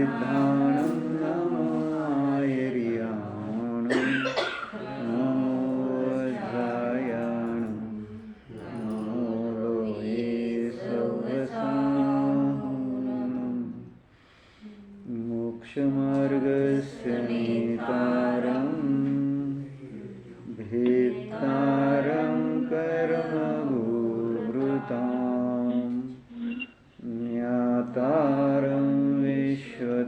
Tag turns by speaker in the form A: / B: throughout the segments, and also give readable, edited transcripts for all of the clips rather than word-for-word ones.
A: सिद्धाणं नमायर्याणं नमोऽध्यायाणं नमो लोये सव्यसाहुनं मोक्षमार्गस्य नेतारं भेत्तारं कर्मभूभृतां ज्ञातारं विश्वतत्त्वानां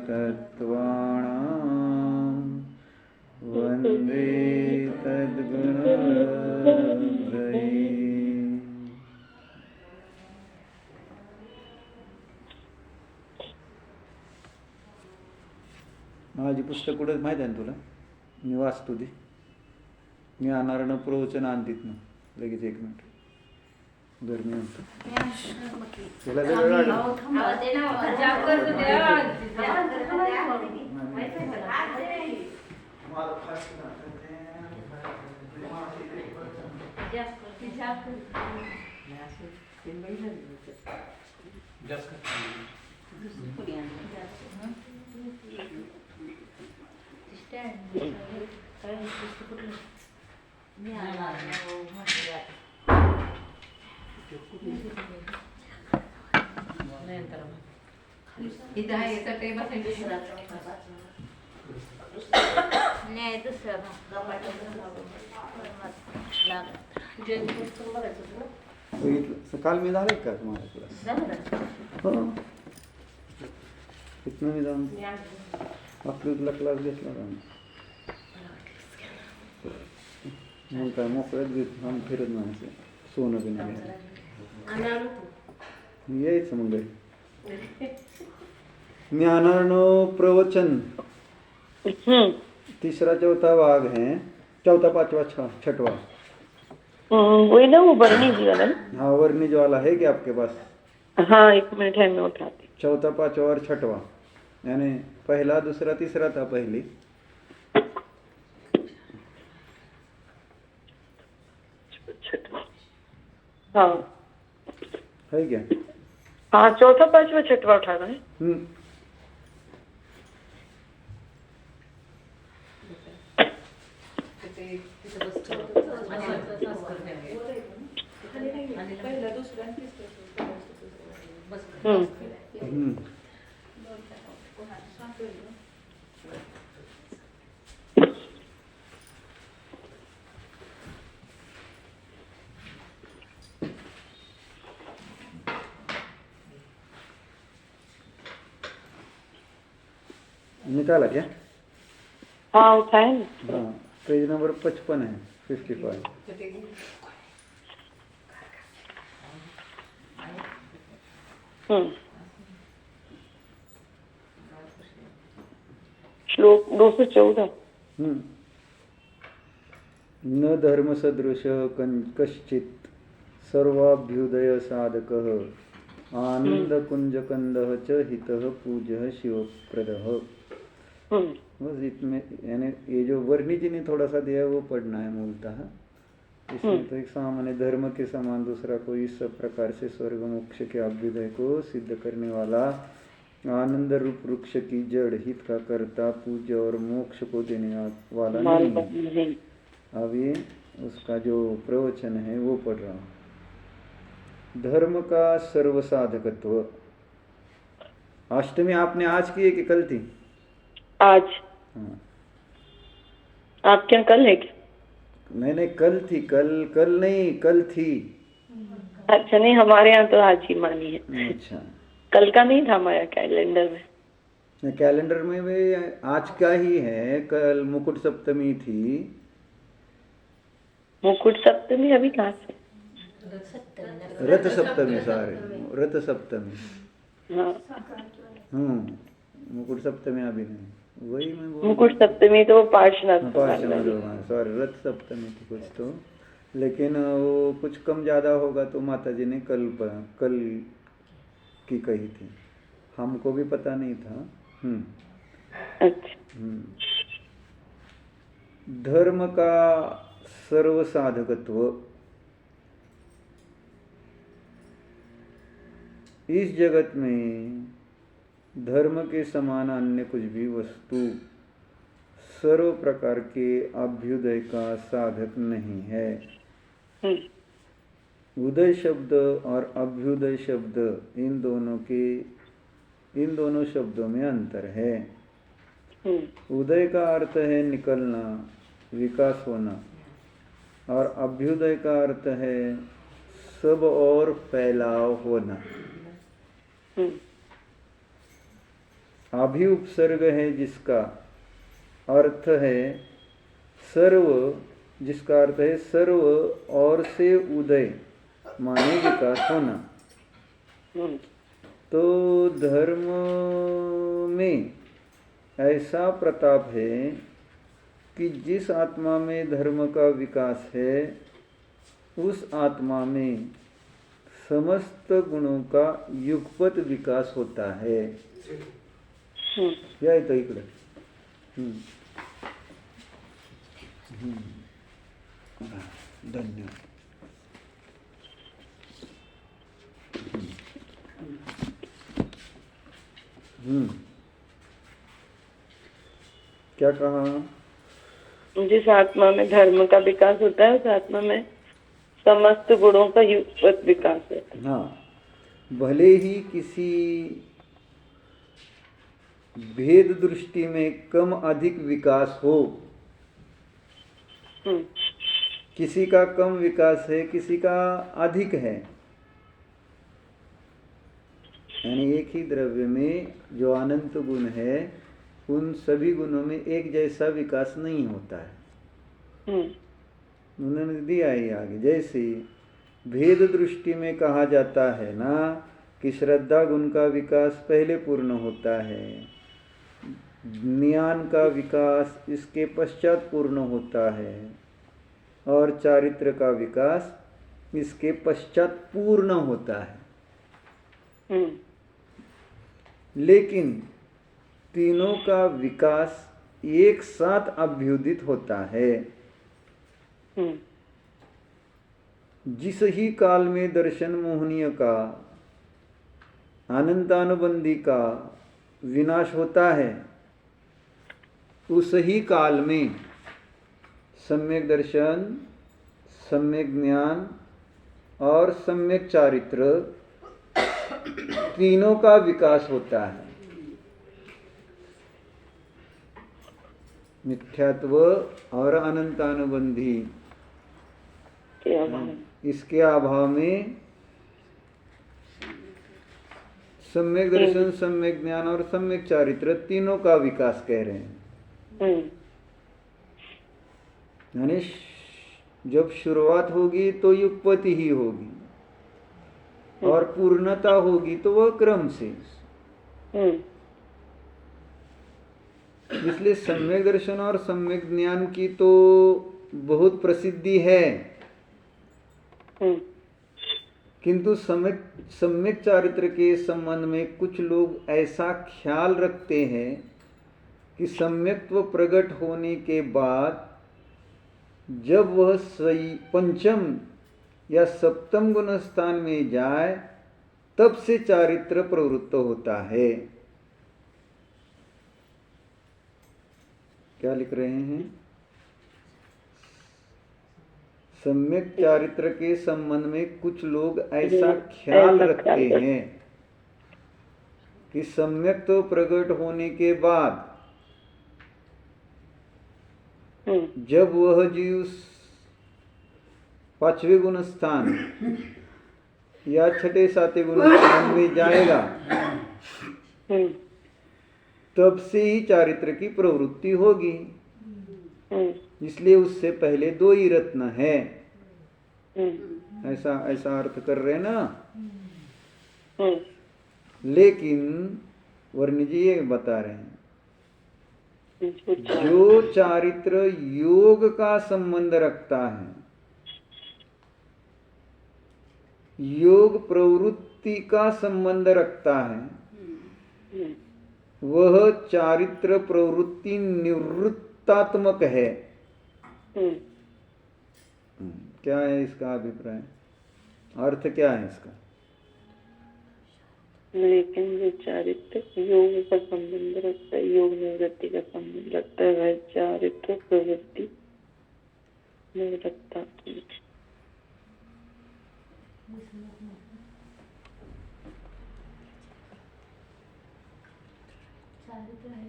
A: वन्दे तद्गुणलब्धये। माझी पुस्तक कुठं माहीत आहे ना तुला? मी वाचतो ती. मी आणणार प्रवचन आणतीत ना लगेच 1 मिनिट गरमी म्हणतो त्याला वेळ लागेल. काल मी झालं का तुम्हाला क्लास? हो इथनं मी जाऊन आपल्याला क्लास घेतला का मग काय मोकळ्यात घेत आम्ही फिरत नाही सोनं बी नाही यायचं मग घरी. ज्ञानार्णव प्रवचन 3रा 4था भाग है, 4था 5वां 6वां।
B: वही ना वो वर्णी जी वाला।
A: हाँ वर्णी जो वाला है क्या आपके पास?
B: हाँ 1 मिनट है मैं उठाती।
A: 4था 5वां और 6वां यानी पहला 2रा 3रा था पहली।
B: हाँ
A: है क्या?
B: हाँ 4था 5वां 6वां उठा रहे हैं।
A: निकाला क्या?
B: हाँ उठाए ना।
A: हाँ पेज नंबर 55 है 55।
B: श्लोक 214।
A: न धर्म सदृश कश्चित सर्वाभ्युदय साधकः आनंद कुंजकंदः च हितः पूज्यः शिवप्रदः। बस इसमें यानी ये जो वर्णी जी ने थोड़ा सा दिया है वो पढ़ना है मूलतः। इसमें तो एक सामान्य धर्म के समान दूसरा कोई इस प्रकार से स्वर्ग मोक्ष के अभ्युदय को सिद्ध करने वाला आनंद रूप वृक्ष की जड़ हित का कर्ता पूज्य और मोक्ष को देने वाला नहीं है। अब ये उसका जो प्रवचन है वो पढ़ रहा हूँ। धर्म का सर्वसाधकत्व। अष्टमी आपने आज की है कि कल थी?
B: आज।
A: हाँ
B: आपके यहाँ कल है क्या?
A: नहीं कल थी, कल नहीं कल थी।
B: अच्छा नहीं हमारे यहाँ तो आज ही मानी है।
A: अच्छा
B: कल का नहीं था हमारे कैलेंडर में।
A: कैलेंडर में भी आज का ही है। कल मुकुट सप्तमी थी।
B: मुकुट सप्तमी अभी कहाँ से?
A: रथ सप्तमी सारे रथ सप्तमी।
B: हाँ
A: मुकुट सप्तमी अभी नहीं। वही मैं बोल
B: मुकुट सप्तमी तो पार्श्वनाथ
A: सॉरी रथ सप्तमी थी कुछ तो। लेकिन वो कुछ कम ज़्यादा होगा तो माता जी ने कल की कही थी, हमको भी पता नहीं था। धर्म का सर्वसाधकत्व। इस जगत में धर्म के समान अन्य कुछ भी वस्तु सर्व प्रकार के अभ्युदय का साधक नहीं है। उदय शब्द और अभ्युदय शब्द इन दोनों शब्दों में अंतर है। उदय का अर्थ है निकलना, विकास होना, और अभ्युदय का अर्थ है सब और फैलाव होना। अभि उपसर्ग है जिसका अर्थ है सर्व, जिसका अर्थ है सर्व और से उदय माने विकास होना। तो धर्म में ऐसा प्रताप है कि जिस आत्मा में धर्म का विकास है उस आत्मा में समस्त गुणों का युगपत विकास होता है। या तो इकडे धन्यवाद। क्या कहा?
B: जिस आत्मा में धर्म का विकास होता है उस आत्मा में समस्त गुणों का युगपत विकास है।
A: हाँ, भले ही किसी भेद दृष्टि में कम अधिक विकास हो, किसी का कम विकास है, किसी का अधिक है, यानी एक ही द्रव्य में जो अनंत गुण है उन सभी गुणों में एक जैसा विकास नहीं होता है। उन्होंने दिया ही आगे, जैसे भेद दृष्टि में कहा जाता है ना कि श्रद्धा गुण का विकास पहले पूर्ण होता है, ज्ञान का विकास इसके पश्चात पूर्ण होता है, और चारित्र का विकास इसके पश्चात पूर्ण होता है। लेकिन तीनों का विकास एक साथ अभ्युदित होता है। जिस ही काल में दर्शन मोहनीय का, अनंतानुबंधी का विनाश होता है, उस ही काल में सम्यक दर्शन, सम्यक ज्ञान और सम्यक चारित्र तीनों का विकास होता है। मिथ्यात्व और अनंतानुबंधी इसके अभाव में सम्यक दर्शन, सम्यक ज्ञान और सम्यक चारित्र तीनों का विकास कह रहे हैं। यानी जब शुरुआत होगी तो युगपति ही होगी, और पूर्णता होगी तो वह क्रम से। इसलिए सम्यक दर्शन और सम्यक ज्ञान की तो बहुत प्रसिद्धि है, किंतु सम्यक चारित्र के संबंध में कुछ लोग ऐसा ख्याल रखते हैं कि सम्यक्त्व प्रकट होने के बाद जब वह पंचम या सप्तम गुण स्थान में जाए तब से चारित्र प्रवृत्त होता है। क्या लिख रहे हैं? सम्यक चारित्र के संबंध में कुछ लोग ऐसा ख्याल रखते हैं कि सम्यक तो प्रकट होने के बाद जब वह जीव पांचवें गुण स्थान या छठे सातवें गुण स्थान में जाएगा तब से ही चारित्र की प्रवृत्ति होगी। इसलिए उससे पहले दो ही रत्न है, ऐसा अर्थ कर रहे ना। लेकिन वर्ण जी ये बता रहे हैं जो चारित्र योग का संबंध रखता है, योग प्रवृत्ति का संबंध रखता है, वह चारित्र प्रवृत्ति निवृत्तात्मक है। क्या है इसका अभिप्राय? अर्थ क्या है इसका?
B: लेकिन जो चारित्र योग का संबंध रखता है, योग निवृत्ति का संबंध रखता है, वह चारित्र प्रवृत्ति नहीं रखता।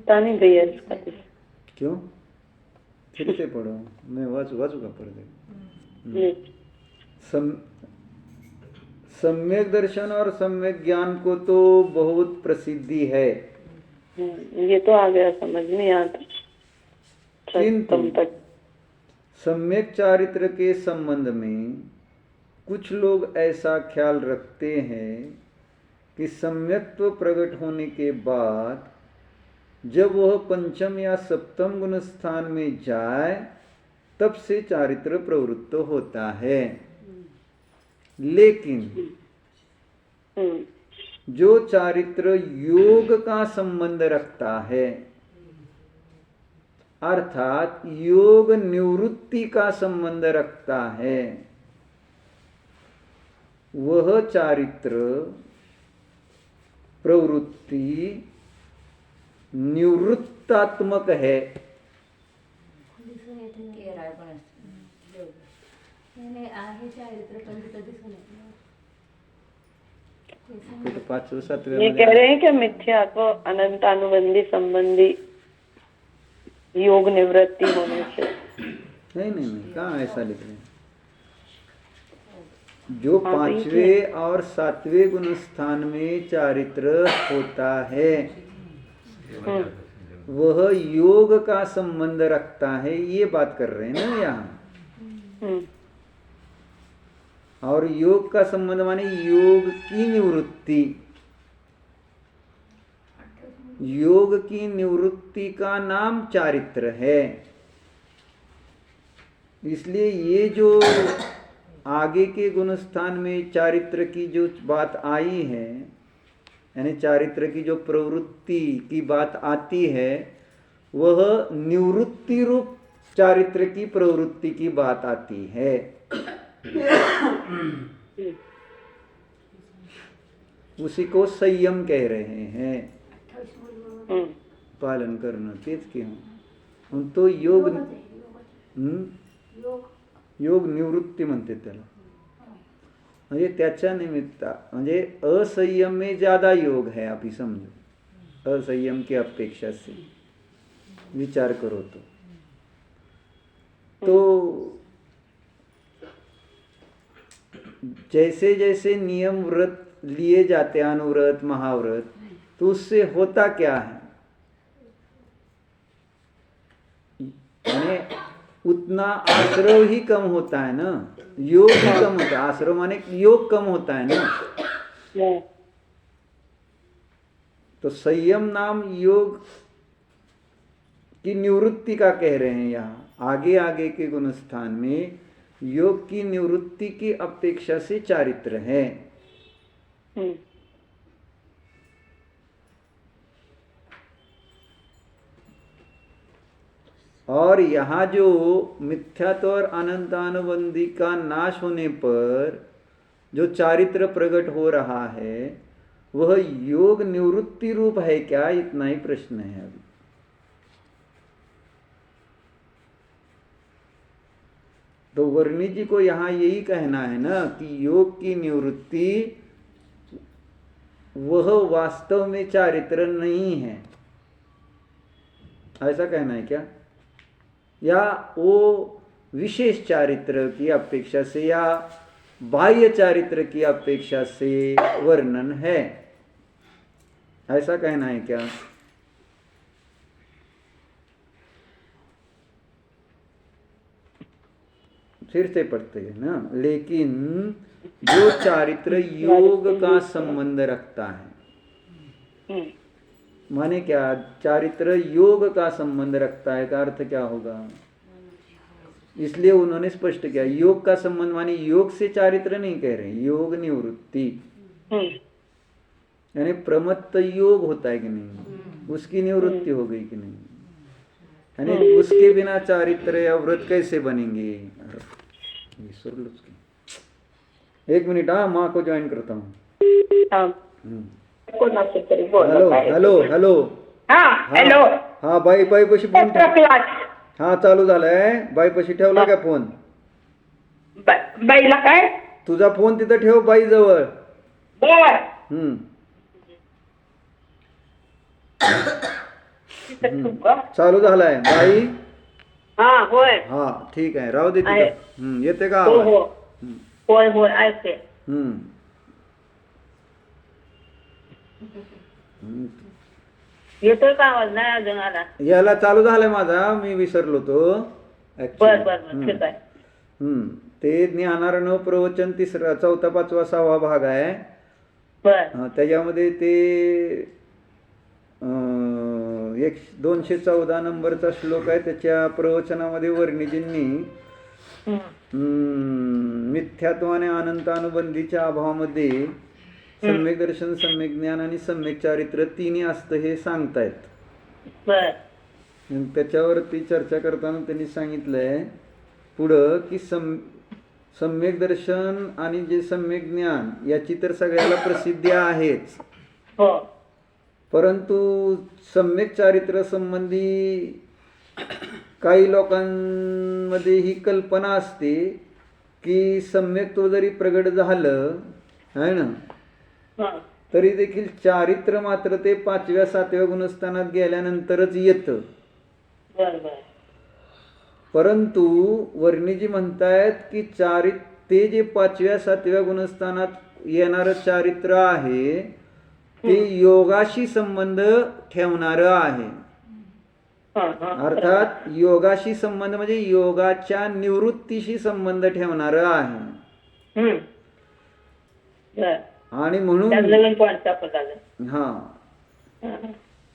B: पता नहीं भैया इसका
A: क्यों? फिर से पढ़ो, मैं वाचू का पढ़ दे। सम्यक दर्शन और सम्यक ज्ञान को तो बहुत प्रसिद्धि है,
B: ये तो आ गया समझ में, यहाँ
A: किंतु सम्यक चारित्र के संबंध में कुछ लोग ऐसा ख्याल रखते हैं कि सम्यक्त्व प्रकट होने के बाद जब वह पंचम या सप्तम गुण स्थान में जाए तब से चारित्र प्रवृत्त होता है। लेकिन जो चारित्र योग का संबंध रखता है, अर्थात योग निवृत्ति का संबंध रखता है, वह चारित्र प्रवृत्ति निवृत्तात्मक है। तो 5वें 7वें
B: ये कह रहे हैं कि मिथ्यात्व अनंतानुबंधी संबंधी योग निवृत्ति होने से।
A: नहीं, कहाँ ऐसा लिख रहे हैं? जो 5वें और 7वें गुण स्थान में चारित्र होता है वह योग का संबंध रखता है, ये बात कर रहे हैं ना यहाँ। और योग का संबंध माने योग की निवृत्ति। योग की निवृत्ति का नाम चारित्र है। इसलिए ये जो आगे के गुण स्थान में चारित्र की जो बात आई है, यानी चारित्र की जो प्रवृत्ति की बात आती है, वह निवृत्ति रूप चारित्र की प्रवृत्ति की बात आती है। उसी को संयम कह रहे हैं, पालन करना। तेज के हम तो योग योग निवृत्ती म्हणते त्याला, म्हणजे त्याच्या निमित्त म्हणजे असंयम में ज्यादा योग है, आप ही समझो। असंयम की अपेक्षा से विचार करो तो जैसे जैसे नियम व्रत लिए जाते हैं, अनुव्रत महाव्रत, तो उससे होता क्या है, यानी उतना आश्रव ही कम होता है ना, योग ही कम होता है। आश्रव माने योग कम होता है ना। तो संयम नाम योग की निवृत्ति का कह रहे हैं यहाँ। आगे आगे के गुण स्थान में योग की निवृत्ति की अपेक्षा से चारित्र है। और यहाँ जो मिथ्यात्व और अनंतानुबंधी का नाश होने पर जो चारित्र प्रकट हो रहा है, वह योग निवृत्ति रूप है क्या, इतना ही प्रश्न है अभी। तो वर्णी जी को यहाँ यही कहना है ना कि योग की निवृत्ति वह वास्तव में चारित्र नहीं है, ऐसा कहना है क्या, या वो विशेष चारित्र की अपेक्षा से या बाह्य चारित्र की अपेक्षा से वर्णन है, ऐसा कहना है क्या? फिर से पढ़ते हैं ना। लेकिन जो चारित्र योग का संबंध रखता है, माने क्या, चारित्र योग का संबंध रखता है का अर्थ क्या होगा? इसलिए उन्होंने स्पष्ट किया, योग का संबंध माने योग से चारित्र नहीं कह रहे, योग निवृत्ति, यानी प्रमत्त योग होता है कि नहीं, उसकी निवृत्ति हो गई कि नहीं, यानी उसके बिना चारित्र या व्रत कैसे बनेंगे? एक मिनट, हाँ, माँ को ज्वाइन करता हूँ।
B: कोणाशी तरी बोलत
A: हॅलो
B: आहे.
A: हॅलो हॅलो
B: हा हॅलो.
A: हा बाई पशी फोन
B: क्लास.
A: हा चालू झालाय. बाई पशी ठेवला का फोन?
B: बाईला काय?
A: तुझा फोन तिथं ठेव बाई जवळ.
B: बर.
A: हम्म चालू झालाय बाई.
B: हा होय.
A: हा ठीक आहे राहू दे
B: आहे.
A: तिथं. येते का
B: हो
A: आवाज?
B: हो होय होय ऐकते.
A: हम्म
B: येतोय का आवाज? नाही अजून आला.
A: याला चालू झालाय माझा. मी विसरलो तो
B: बर बर बर ठीक आहे.
A: ते ज्ञानार्णव प्रवचन 3रा 4था 5वा 6वा भाग आहे.
B: बर.
A: त्याच्यामध्ये ते 214 नंबरचा श्लोक आहे. त्याच्या प्रवचनामध्ये वर्णिजींनी मिथ्यात्व आणि अनंतानुबंधीच्या अभावामध्ये सम्यक दर्शन, सम्यक ज्ञान आणि सम्यक चारित्र्य तिन्ही असतं हे सांगतायत. त्याच्यावरती चर्चा करताना त्यांनी सांगितलंय पुढं की सम्यक दर्शन आणि जे सम्यक ज्ञान याची तर सगळ्याला प्रसिद्धी आहेच, परंतु सम्यक चारित्र्य संबंधी काही लोकांमध्ये ही कल्पना असते की सम्यक्त्व जरी प्रगट झालं आहे ना तरी देखील चारित्र्य मात्र ते 5व्या 7व्या गुणस्थानात गेल्यानंतरच येतं. परंतु वर्णिजी म्हणतायत की ते जे 5व्या 7व्या गुणस्थानात येणारं चारित्र्य आहे ते योगाशी संबंध ठेवणारं आहे. अर्थात योगाशी संबंध म्हणजे योगाच्या निवृत्तीशी संबंध ठेवणारं आहे. आणि म्हणून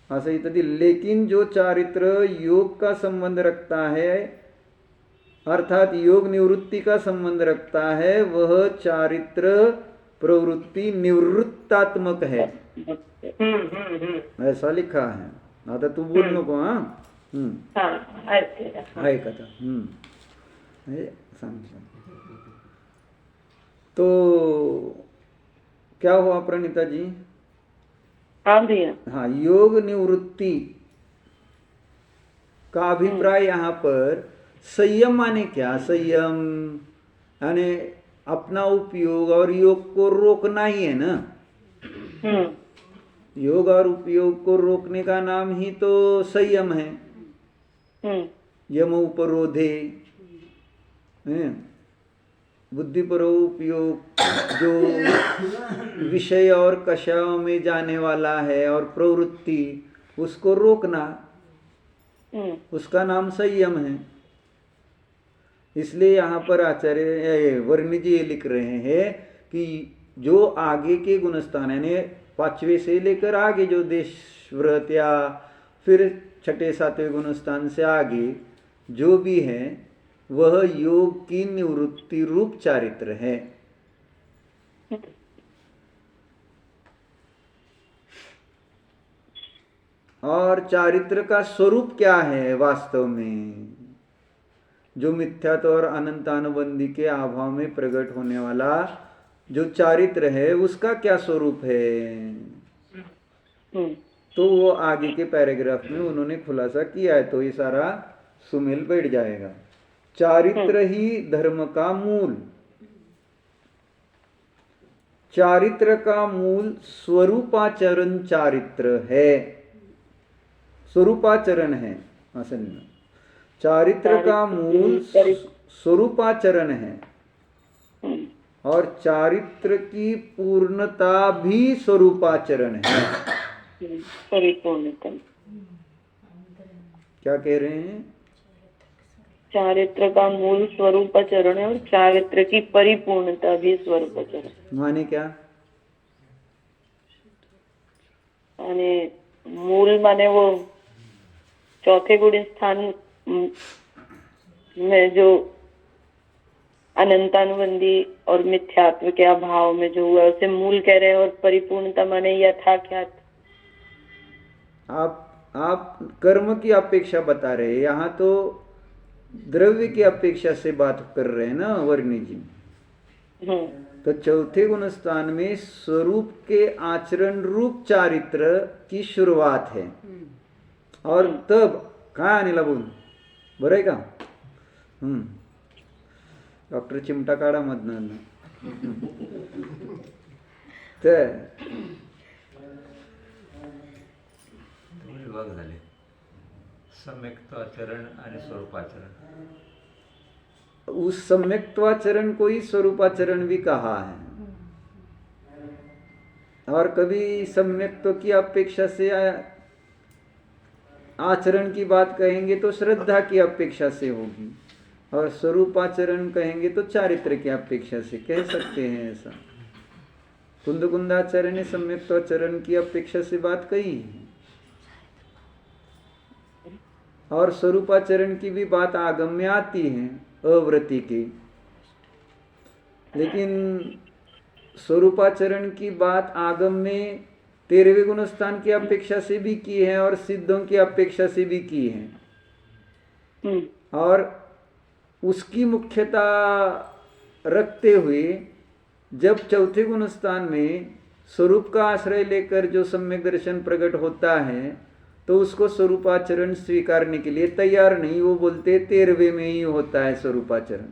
A: असं इथं दिलं, लेकिन जो चारित्र योग का संबंध रखता है अर्थात योग निवृत्ति का संबंध रखता है वह चारित्र प्रवृत्ति निवृत्तात्मक है, ऐसा लिखा है. आता तू बोल नको. ऐक आता. सांग. तो क्या हुआ प्रणीता जी? हाँ, योग निवृत्ति का अभिप्राय यहाँ पर संयम माने क्या? संयम यानी अपना उपयोग और योग को रोकना ही है ना. योग और उपयोग को रोकने का नाम ही तो संयम है. यम उपरोधे, बुद्धि पर उपयोग जो विषय और कषायों में जाने वाला है और प्रवृत्ति उसको रोकना, उसका नाम संयम है. इसलिए यहाँ पर आचार्य वर्णिजी ये लिख रहे हैं कि जो आगे के गुणस्थान यानी 5वें से लेकर आगे जो देश व्रत या फिर 6ठे 7वें गुणस्थान से आगे जो भी है वह योग की निवृत्ति रूप चारित्र है. और चारित्र का स्वरूप क्या है वास्तव में? जो मिथ्यात्व और अनंतानुबंधी के अभाव में प्रकट होने वाला जो चारित्र है उसका क्या स्वरूप है? तो वो आगे के पैराग्राफ में उन्होंने खुलासा किया है, तो ये सारा सुमेल बैठ जाएगा. चारित्र ही धर्म का मूल. चारित्र का मूल स्वरूपाचरण चारित्र है. स्वरूपाचरण है असल में. चारित्र का मूल स्वरूपाचरण है और चारित्र की पूर्णता भी स्वरूपाचरण है. क्या कह रहे हैं?
B: चारित्र का मूल स्वरूपाचरण है और चारित्र की परिपूर्णता भी स्वरूपाचरण.
A: माने क्या?
B: आणि मूल माने वो चौथे गुण स्थान में जो अनंतानुबंधी और मिथ्यात्व के अभाव में जो हुआ उसे मूल कह रहे हैं, और परिपूर्णता माने यथाख्यात.
A: आप कर्म की अपेक्षा बता रहे हैं, यहाँ तो द्रव्य की अपेक्षा से बात कर रहे हैं ना वर्णी जी. तो चौथे गुण स्थान में स्वरूप के आचरण रूप चारित्र की शुरुआत है। और तब काय आने लागून बरं आहे का? डॉक्टर चिमटा काढा मधनं. तर
C: विभाग झाले, सम्यक्त्वाचरण आणि स्वरूपाचरण.
A: उस सम्यक्त्वाचरण को ही स्वरूपाचरण भी कहा है। और कभी सम्यक्त्व की अपेक्षा से आचरण की बात कहेंगे तो श्रद्धा की अपेक्षा से होगी, और स्वरूपाचरण कहेंगे तो चारित्र की अपेक्षा से कह सकते हैं ऐसा। कुंद कुंदाचरण ने सम्यक्त्वाचरण की अपेक्षा से बात कही है, और स्वरूपाचरण की भी बात आगम में आती है अवृत्ति की। लेकिन स्वरूपाचरण की बात आगम में 13वें गुण स्थान की अपेक्षा से भी की है और सिद्धों की अपेक्षा से भी की है। और उसकी मुख्यता रखते हुए जब चौथे गुण स्थान में स्वरूप का आश्रय लेकर जो सम्यक दर्शन प्रकट होता है तो उसको स्वरूपाचरण स्वीकारने के लिए तैयार नहीं। वो बोलते 13वें में ही होता है स्वरूपाचरण।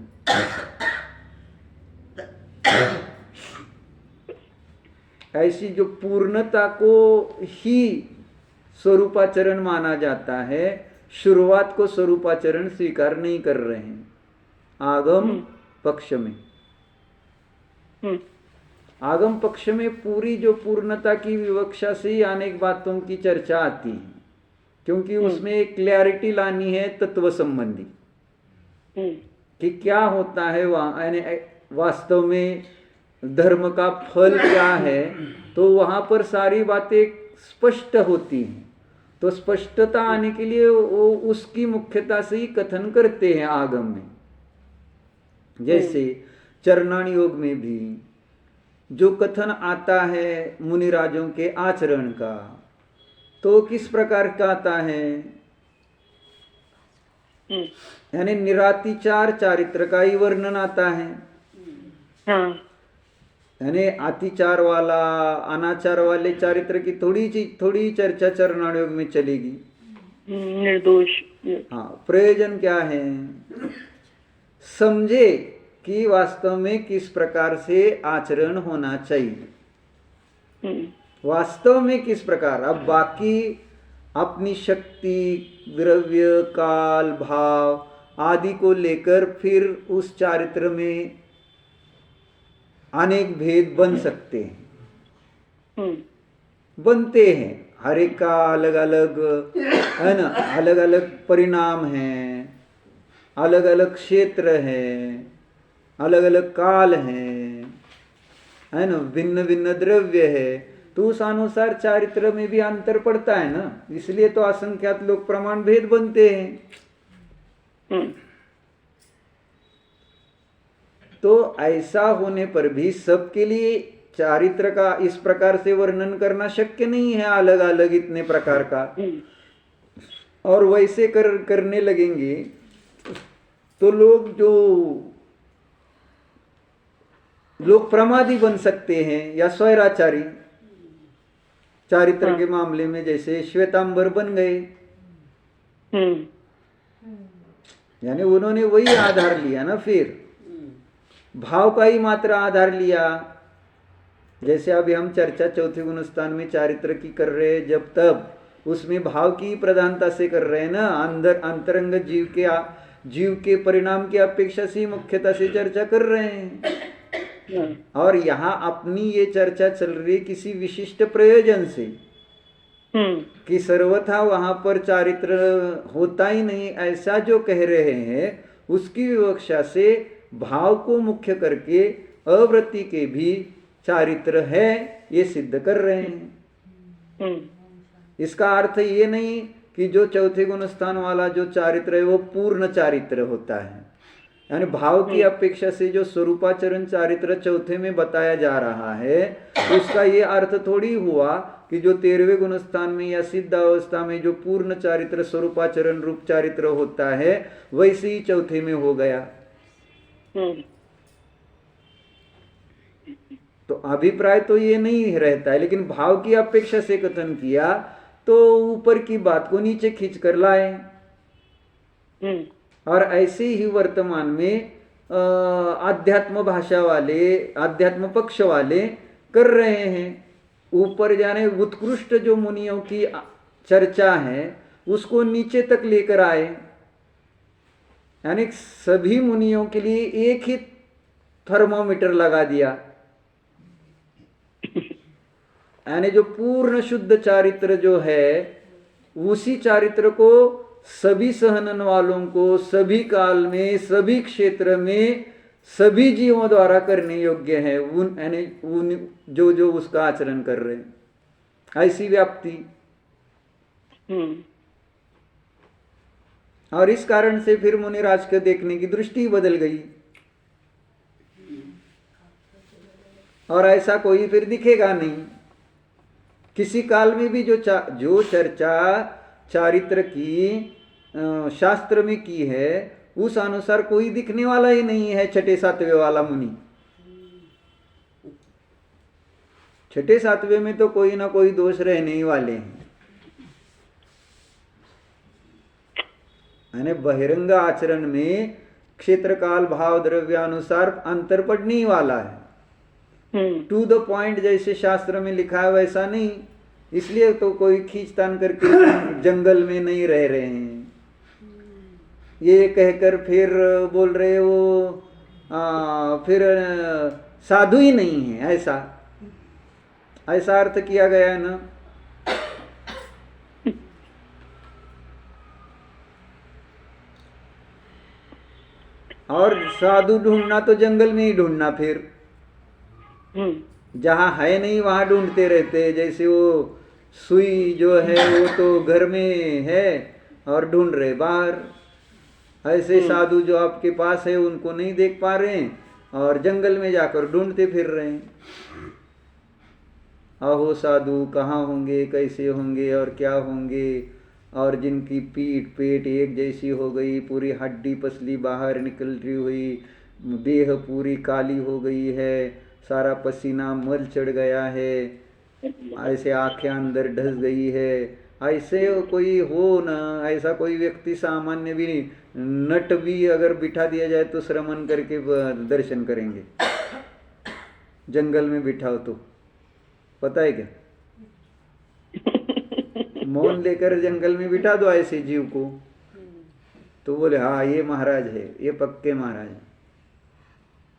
A: ऐसी जो पूर्णता को ही स्वरूपाचरण माना जाता है, शुरुआत को स्वरूपाचरण स्वीकार नहीं कर रहे हैं आगम पक्ष में। आगम पक्ष में पूरी जो पूर्णता की विवक्षा से ही अनेक बातों की चर्चा आती है, क्योंकि उसमें एक क्लैरिटी लानी है तत्व संबंधी कि क्या होता है वहाँ, यानी वास्तव में धर्म का फल क्या है। तो वहाँ पर सारी बातें स्पष्ट होती हैं। तो स्पष्टता आने के लिए वो उसकी मुख्यता से ही कथन करते हैं आगम में। जैसे चरणान योग में भी जो कथन आता है मुनिराजों के आचरण का, तो किस प्रकार का आता है, यानी निरातिचार चारित्र का ही वर्णन आता है। यानी अतिचार वाला अनाचार वाले चारित्र की थोड़ी चर्चा चरणान योग में चलेगी।
B: निर्दोष।
A: हाँ, प्रयोजन क्या है, समझे कि वास्तव में किस प्रकार से आचरण होना चाहिए, वास्तव में किस प्रकार। अब बाकी अपनी शक्ति, द्रव्य, काल, भाव आदि को लेकर फिर उस चारित्र में अनेक भेद बन सकते हैं, बनते हैं। हर एक का अलग अलग है ना, अलग अलग परिणाम है, अलग अलग क्षेत्र है, अलग अलग काल है ना, भिन्न भिन्न द्रव्य है। तो उस अनुसार चारित्र में भी अंतर पड़ता है ना, इसलिए तो असंख्यात लोक प्रमाण भेद बनते हैं। तो ऐसा होने पर भी सबके लिए चारित्र का इस प्रकार से वर्णन करना शक्य नहीं है, अलग अलग इतने प्रकार का। और वैसे करने लगेंगे तो लोग प्रमादी बन सकते हैं या स्वैराचारी। चारित्र के मामले में जैसे श्वेतांबर बन गए, यानी उन्होंने वही आधार लिया ना, फिर भाव का ही मात्र आधार लिया। जैसे अभी हम चर्चा चौथे गुण स्थान में चारित्र की कर रहे हैं, जब तब उसमें भाव की प्रधानता से कर रहे हैं ना, अंतरंग जीव के परिणाम की अपेक्षा से मुख्यता से चर्चा कर रहे हैं। और यहाँ अपनी ये चर्चा चल रही है किसी विशिष्ट प्रयोजन से, कि सर्वथा वहां पर चारित्र होता ही नहीं ऐसा जो कह रहे हैं, उसकी विवक्षा से भाव को मुख्य करके अवृत्ति के भी चारित्र है ये सिद्ध कर रहे हैं। इसका अर्थ ये नहीं कि जो चौथे गुण स्थान वाला जो चारित्र है वो पूर्ण चारित्र होता है। यानी भाव की अपेक्षा से जो स्वरूपाचरण चारित्र चौथे में बताया जा रहा है, उसका ये अर्थ थोड़ी हुआ कि जो 13वें गुण स्थान में या सिद्ध अवस्था में जो पूर्ण चारित्र स्वरूपाचरण रूप चारित्र होता है वैसे ही चौथे में हो गया। तो अभिप्राय तो ये नहीं रहता है, लेकिन भाव की अपेक्षा से कथन किया तो ऊपर की बात को नीचे खींच कर लाए। और ऐसे ही वर्तमान में आध्यात्म भाषा वाले, आध्यात्म पक्ष वाले कर रहे हैं। ऊपर जाने उत्कृष्ट जो मुनियों की चर्चा है उसको नीचे तक लेकर आए, यानी सभी मुनियों के लिए एक ही थर्मोमीटर लगा दिया, यानी जो पूर्ण शुद्ध चारित्र जो है उसी चारित्र को सभी सहनन वालों को सभी काल में सभी क्षेत्र में सभी जीवों द्वारा करने योग्य है, उन जो जो उसका आचरण कर रहे हैं, ऐसी व्याप्ति। और इस कारण से फिर मुनिराज के देखने की दृष्टि बदल गई, और ऐसा कोई फिर दिखेगा नहीं किसी काल में भी। जो चर्चा चारित्र की शास्त्र में की है उस अनुसार कोई दिखने वाला ही नहीं है। छठे सातवें वाला मुनि, छठे सातवें में तो कोई ना कोई दोष रहने ही वाले हैं, यानी बहिरंग आचरण में क्षेत्र काल भाव द्रव्यानुसार अंतर पड़ने ही वाला है। टू द पॉइंट जैसे शास्त्र में लिखा है वैसा नहीं, इसलिए तो कोई खींचतान करके जंगल में नहीं रह रहे हैं ये कहकर फिर बोल रहे वो फिर साधु ही नहीं है, ऐसा अर्थ किया गया है ना। और साधु ढूंढना तो जंगल में ही ढूंढना, फिर जहां है नहीं वहां ढूंढते रहते। जैसे वो सुई जो है वो तो घर में है और ढूंढ रहे बाहर, ऐसे साधु जो आपके पास है उनको नहीं देख पा रहे हैं और जंगल में जाकर ढूंढते फिर रहे हैं। अहो साधु कहाँ होंगे, कैसे होंगे और क्या होंगे, और जिनकी पीठ पेट एक जैसी हो गई, पूरी हड्डी पसली बाहर निकल रही हुई, देह पूरी काली हो गई है, सारा पसीना मल चढ़ गया है, ऐसे आंखें अंदर ढस गई है, ऐसे कोई हो ना। ऐसा कोई व्यक्ति सामान्य भी नट भी अगर बिठा दिया जाए तो श्रमण करके दर्शन करेंगे। जंगल में बिठाओ तो पता है क्या, मौन लेकर जंगल में बिठा दो ऐसे जीव को तो बोले हाँ ये महाराज है, ये पक्के महाराज है,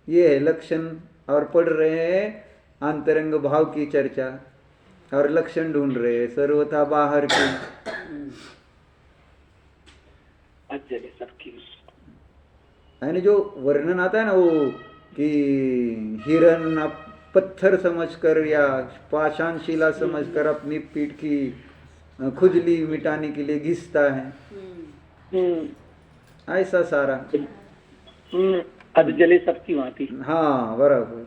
A: ये है लक्षण। और पढ़ रहे हैं अंतरंग भाव की चर्चा और लक्षण ढूंढ रहे हैं सर्वथा बाहर की। यानी जो वर्णन आता है ना वो कि हिरण पत्थर समझकर या पाषाण शिला समझकर अपनी पीठ की खुजली मिटाने के लिए घिसता है, ऐसा सारा
C: अधजले सबकी भांति।
A: हाँ बराबर,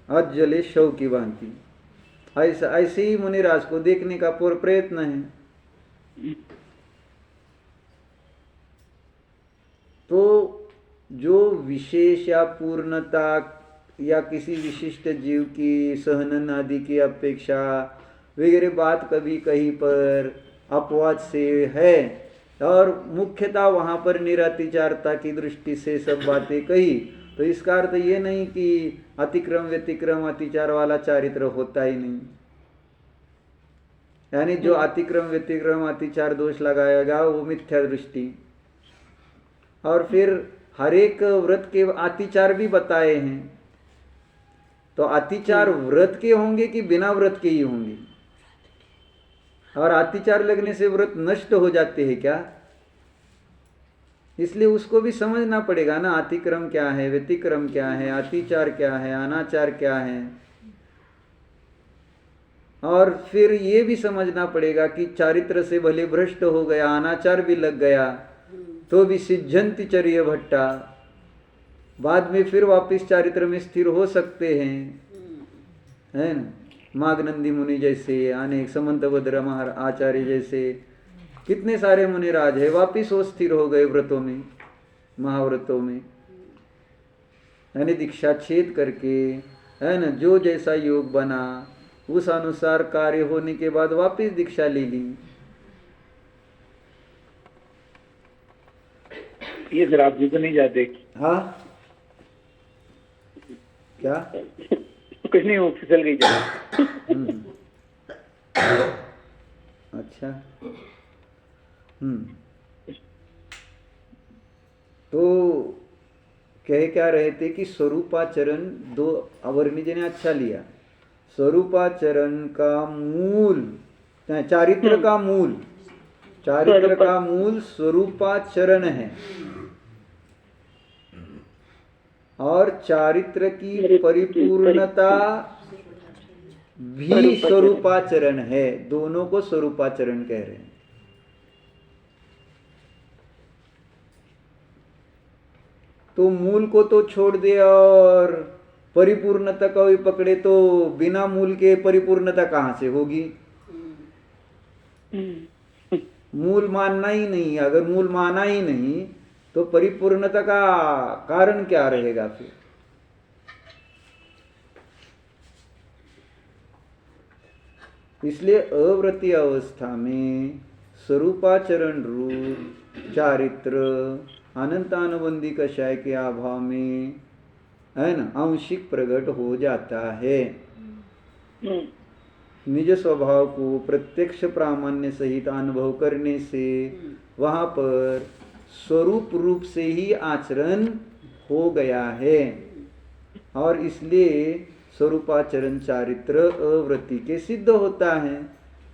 A: अधजले शव की भांति। ऐसा ऐसे ही मुनिराज को देखने का पूरा प्रयत्न है। तो जो विशेष या पूर्णता या किसी विशिष्ट जीव की सहनन आदि की अपेक्षा वगैरह बात कभी कहीं पर अपवाद से है, और मुख्यतः वहाँ पर निरातिचारता की दृष्टि से सब बातें कही, तो इसका अर्थ ये नहीं कि अतिक्रम व्यतिक्रम अतिचार वाला चारित्र होता ही नहीं। यानी जो अतिक्रम व्यतिक्रम अतिचार दोष लगाएगा वो मिथ्या दृष्टि। और फिर हर एक व्रत के अतिचार भी बताए हैं, तो अतिचार व्रत के होंगे कि बिना व्रत के ही होंगे, और अतिचार लगने से व्रत नष्ट हो जाते हैं क्या, इसलिए उसको भी समझना पड़ेगा ना। अतिक्रम क्या है, व्यतिक्रम क्या है, अतिचार क्या है, अनाचार क्या है, और फिर ये भी समझना पड़ेगा कि चारित्र से भले भ्रष्ट हो गया, अनाचार भी लग गया तो भी सिद्धंति चर्य भट्टा, बाद में फिर वापिस चारित्र में स्थिर हो सकते हैं, है ना। माघनंदी मुनि जैसे, अनेक समंतभद्र आचार्य जैसे कितने सारे मुनिराज है, वापिस वो स्थिर हो गए व्रतों में, महाव्रतों में, यानी दीक्षा छेद करके है ना, जो जैसा योग बना उस अनुसार कार्य होने के बाद वापस दीक्षा ले ली।
C: ये फिर आप भी तो नहीं जाते?
A: हाँ क्या?
C: कुछ नहीं, वो फिसल गई जगह।
A: हम्म, अच्छा। तो कह क्या रहे थे कि स्वरूपाचरण, दो अवर्णी जी ने अच्छा लिया, स्वरूपाचरण का मूल, चारित्र का मूल, चारित्र का मूल स्वरूपाचरण है, और चारित्र की परिपूर्णता भी स्वरूपाचरण है। दोनों को स्वरूपाचरण कह रहे हैं। तो मूल को तो छोड़ दे और परिपूर्णता का भी पकड़े तो बिना मूल के परिपूर्णता कहां से होगी? मूल मानना ही नहीं। अगर मूल माना ही नहीं तो परिपूर्णता का कारण क्या रहेगा फिर? इसलिए अव्रती अवस्था में स्वरूपाचरण रूप चारित्र अनंतानुबंधी कषाय के अभाव में, है ना, आंशिक प्रकट हो जाता है। निज स्वभाव को प्रत्यक्ष प्रामाण्य सहित अनुभव करने से वहां पर स्वरूप रूप से ही आचरण हो गया है, और इसलिए स्वरूपाचरण चारित्र अवृत्ति के सिद्ध होता है।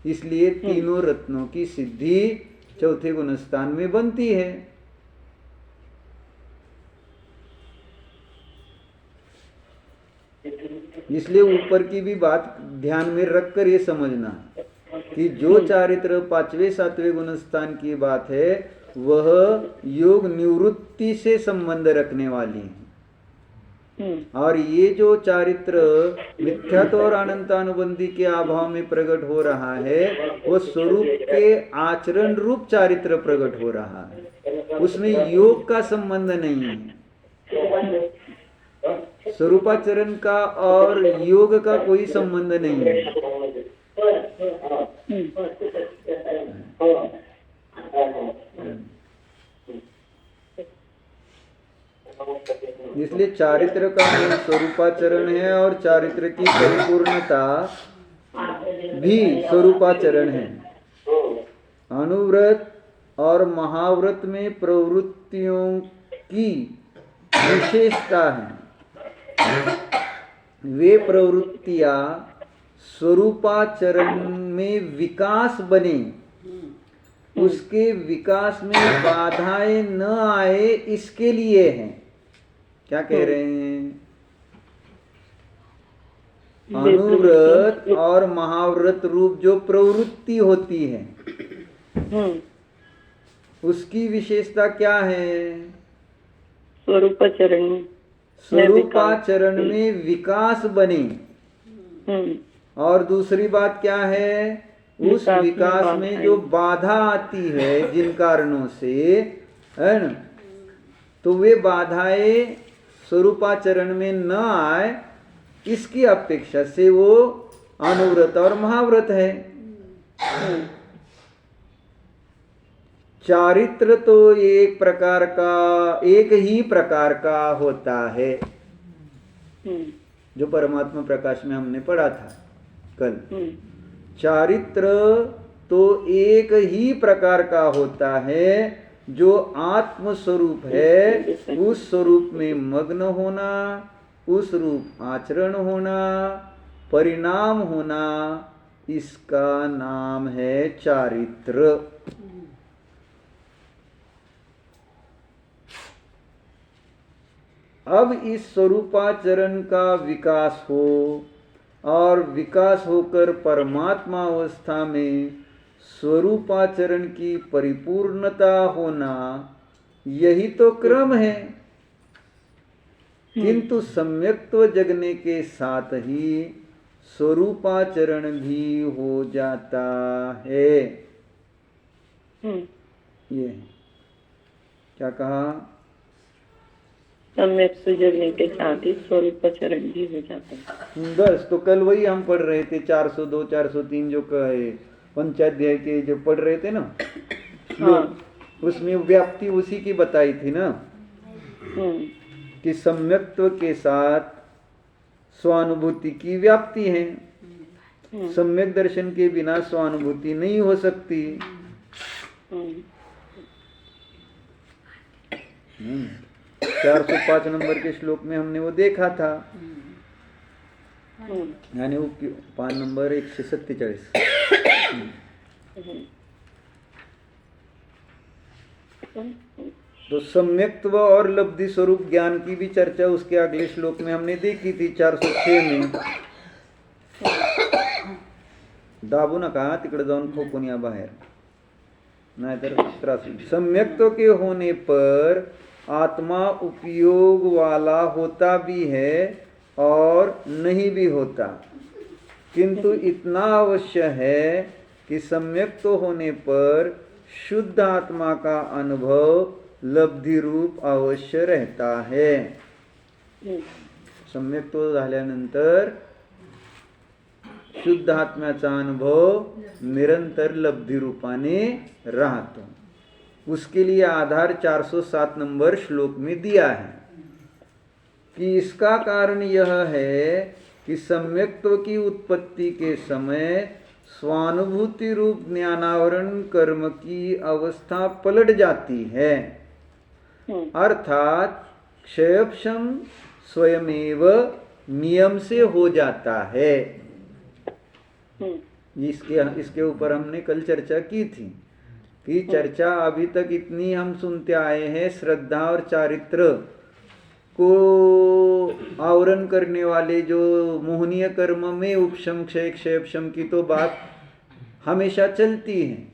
A: इसलिए तीनों रत्नों की सिद्धि चौथे गुणस्थान में बनती है। इसलिए ऊपर की भी बात ध्यान में रखकर ये समझना कि जो चारित्र पांचवें सातवें गुणस्थान की बात है वह योग निवृत्ति से संबंध रखने वाली है, और ये जो चारित्र मिथ्यात्व और अनंतानुबंधी के अभाव में प्रकट हो रहा है वो स्वरूप के आचरण रूप चारित्र प्रकट हो रहा है, उसमें योग का संबंध नहीं है। स्वरूपाचरण का और योग का कोई संबंध नहीं है। इसलिए चारित्र का मूल स्वरूपाचरण है और चारित्र की परिपूर्णता भी स्वरूपाचरण है। अनुव्रत और महाव्रत में प्रवृत्तियों की विशेषता है। वे प्रवृत्तियां स्वरूपाचरण में विकास बने, उसके विकास में बाधाएं न आए, इसके लिए हैं। क्या कह रहे हैं? अनुव्रत और महाव्रत रूप जो प्रवृत्ति होती है उसकी विशेषता क्या है? स्वरूपाचरण में विकास बने। और दूसरी बात क्या है? उस विकास में जो बाधा आती है जिन कारणों से, है ना, तो वे बाधाएं स्वरूपाचरण में न आए, इसकी अपेक्षा से वो अनुव्रत और महाव्रत है। चारित्र तो एक प्रकार का, एक ही प्रकार का होता है, जो परमात्मा प्रकाश में हमने पढ़ा था कल। चारित्र तो एक ही प्रकार का होता है, जो आत्म स्वरूप है, उस स्वरूप में मग्न होना, उस रूप आचरण होना, परिणाम होना, इसका नाम है चारित्र। अब इस स्वरूपाचरण का विकास हो और विकास होकर परमात्मा अवस्था में स्वरूपाचरण की परिपूर्णता होना, यही तो क्रम है। किंतु सम्यक्त्व जगने के साथ ही स्वरूपाचरण भी हो जाता है। ये क्या कहा?
B: सम्यक सुजगने के साथ ही स्वरूप चरण भी हो जाता है।
A: बस, तो कल वही हम पढ़ रहे थे 402 403 जो कहे पंचाध्याय के जो पढ़ रहे थे ना
B: हाँ।
A: उसमें व्याप्ति उसी की बताई थी ना कि सम्यक्त्व के साथ स्वानुभूति की व्याप्ति है। सम्यक दर्शन के बिना स्वानुभूति नहीं हो सकती। 405 नंबर के श्लोक में हमने वो देखा था, यानी वो 5 नंबर 147। तो सम्यक्त्व और लब्धि स्वरूप ज्ञान की भी चर्चा उसके अगले श्लोक में हमने देखी थी 406 में। दाबू नका तिकडे जाऊन खोकून या बाहेर, नाहीतर त्रास होईल। सम्यक्त्व के होने पर आत्मा उपयोग वाला होता भी है और नहीं भी होता, किंतु इतना अवश्य है कि सम्यक्त्व होने पर शुद्ध आत्मा का अनुभव लब्धि रूप अवश्य रहता है। सम्यक्त्व झाल्यानंतर शुद्ध आत्म्याचा अनुभव निरंतर लब्धि रूपाने राहतो। उसके लिए आधार 407 नंबर श्लोक में दिया है कि इसका कारण यह है कि सम्यक्त्व की उत्पत्ति के समय स्वानुभूति रूप ज्ञानावरण कर्म की अवस्था पलट जाती है, अर्थात क्षयक्षम स्वयमेव नियम से हो जाता है। इसके ऊपर हमने कल चर्चा की थी कि चर्चा अभी तक इतनी हम सुनते आए हैं, श्रद्धा और चारित्र को आवरण करने वाले जो मोहनीय कर्म में उपशम क्षय क्षयक्षम की तो बात हमेशा चलती है,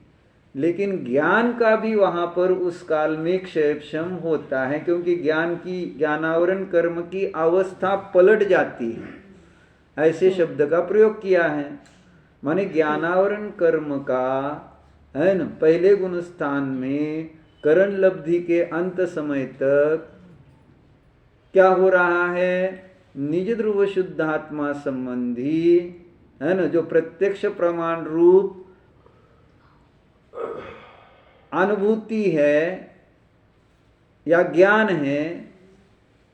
A: लेकिन ज्ञान का भी वहां पर उस काल में क्षयक्षम होता है, क्योंकि ज्ञानावरण कर्म की अवस्था पलट जाती है। ऐसे शब्द का प्रयोग किया है, माने ज्ञानावरण कर्म का है न पहले गुण स्थान में करण लब्धि के अंत समय तक क्या हो रहा है, निज ध्रुव शुद्धात्मा संबंधी है न जो प्रत्यक्ष प्रमाण रूप अनुभूति है या ज्ञान है,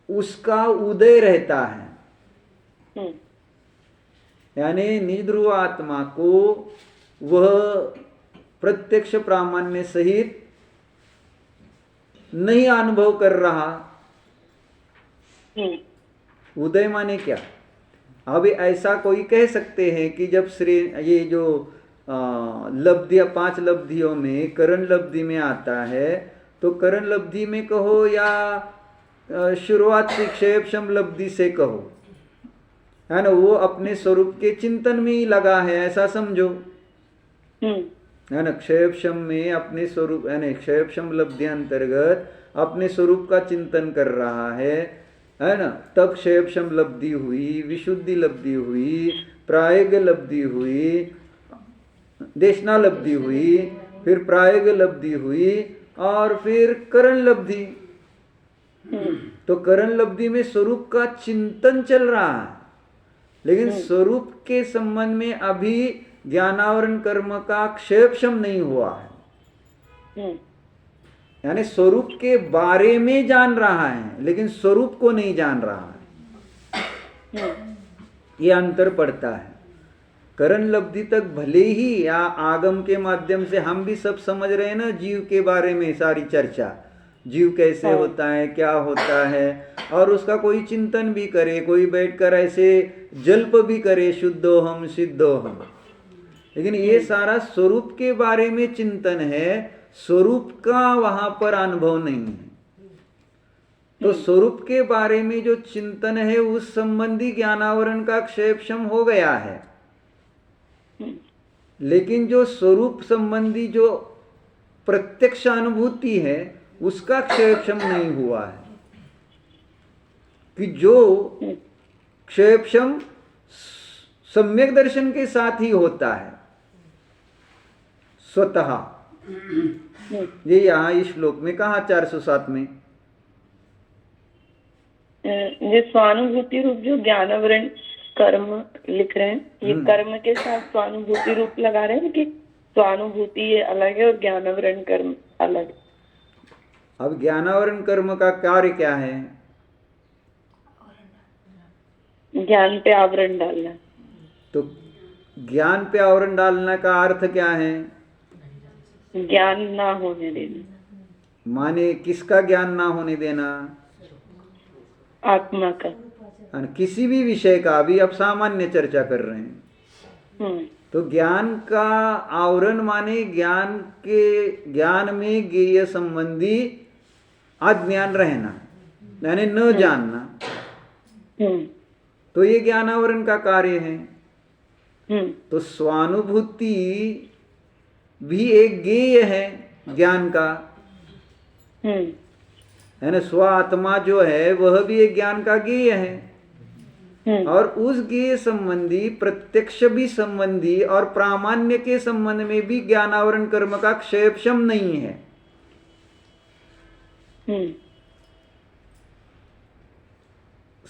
A: उसका उदय रहता है। यानी निज ध्रुव आत्मा को वह प्रत्यक्ष प्रामाण्य सहित नहीं अनुभव कर रहा। उदय माने क्या? अभी ऐसा कोई कह सकते हैं कि जब ये जो लब्धि 5 लब्धियों में करण लब्धि में आता है, तो करण लब्धि में कहो या शुरुआत से क्षयक्षम लब्धि से कहो, है ना, वो अपने स्वरूप के चिंतन में ही लगा है, ऐसा समझो, है ना। क्षयक्षम में अपने स्वरूप यानी क्षयक्षम लब्धि अंतर्गत अपने स्वरूप का चिंतन कर रहा है ना। तब क्षयक्षम लब्धि हुई, विशुद्धि लब्धि हुई, प्रायग लब्धि हुई, देशना लब्धि हुई, फिर प्रायग लब्धि हुई और फिर करण लब्धि। तो करण लब्धि में स्वरूप का चिंतन चल रहा है, लेकिन स्वरूप के संबंध में अभी ज्ञानावरण कर्म का क्षयक्षम नहीं हुआ है। यानी स्वरूप के बारे में जान रहा है, लेकिन स्वरूप को नहीं जान रहा है। ये अंतर पड़ता है। करण लब्धि तक भले ही या आगम के माध्यम से हम भी सब समझ रहे हैं ना, जीव के बारे में सारी चर्चा, जीव कैसे होता है, क्या होता है, और उसका कोई चिंतन भी करे, कोई बैठकर ऐसे जल्प भी करे, शुद्धोहम सिद्धोहम, लेकिन ये सारा स्वरूप के बारे में चिंतन है, स्वरूप का वहां पर अनुभव नहीं है। तो स्वरूप के बारे में जो चिंतन है उस संबंधी ज्ञानावरण का क्षयक्षम हो गया है, लेकिन जो स्वरूप संबंधी जो प्रत्यक्ष अनुभूति है उसका क्षयक्षम नहीं हुआ है। कि जो क्षयक्षम सम्यक दर्शन के साथ ही होता है स्वतः। ये यहां इस श्लोक में कहा 407 में
B: ये स्वानुभूति रूप जो ज्ञानावरण कर्म लिख रहे हैं, ये कर्म के साथ स्वानुभूति रूप लगा रहे हैं कि स्वानुभूति ये अलग है और ज्ञानावरण कर्म अलग?
A: अब ज्ञानावरण कर्म का कार्य क्या है?
B: ज्ञान पे आवरण डालना।
A: तो ज्ञान पे आवरण डालने का अर्थ क्या है?
B: ज्ञान ना होने देना।
A: माने किसका ज्ञान ना होने देना?
B: आत्मा का।
A: और किसी भी विषय का, अभी आप सामान्य चर्चा कर रहे हैं। तो ज्ञान का आवरण माने ज्ञान में ज्ञेय संबंधी अज्ञान रहना, यानी न जानना। तो ये ज्ञानावरण का कार्य है। तो स्वानुभूति भी एक ज्ञेय है ज्ञान का, है ना। स्व आत्मा जो है वह भी एक ज्ञान का ज्ञेय है। और उस ज्ञेय संबंधी, प्रत्यक्ष भी संबंधी और प्रामाण्य के संबंध में भी ज्ञानावरण कर्म का क्षेपशम नहीं है।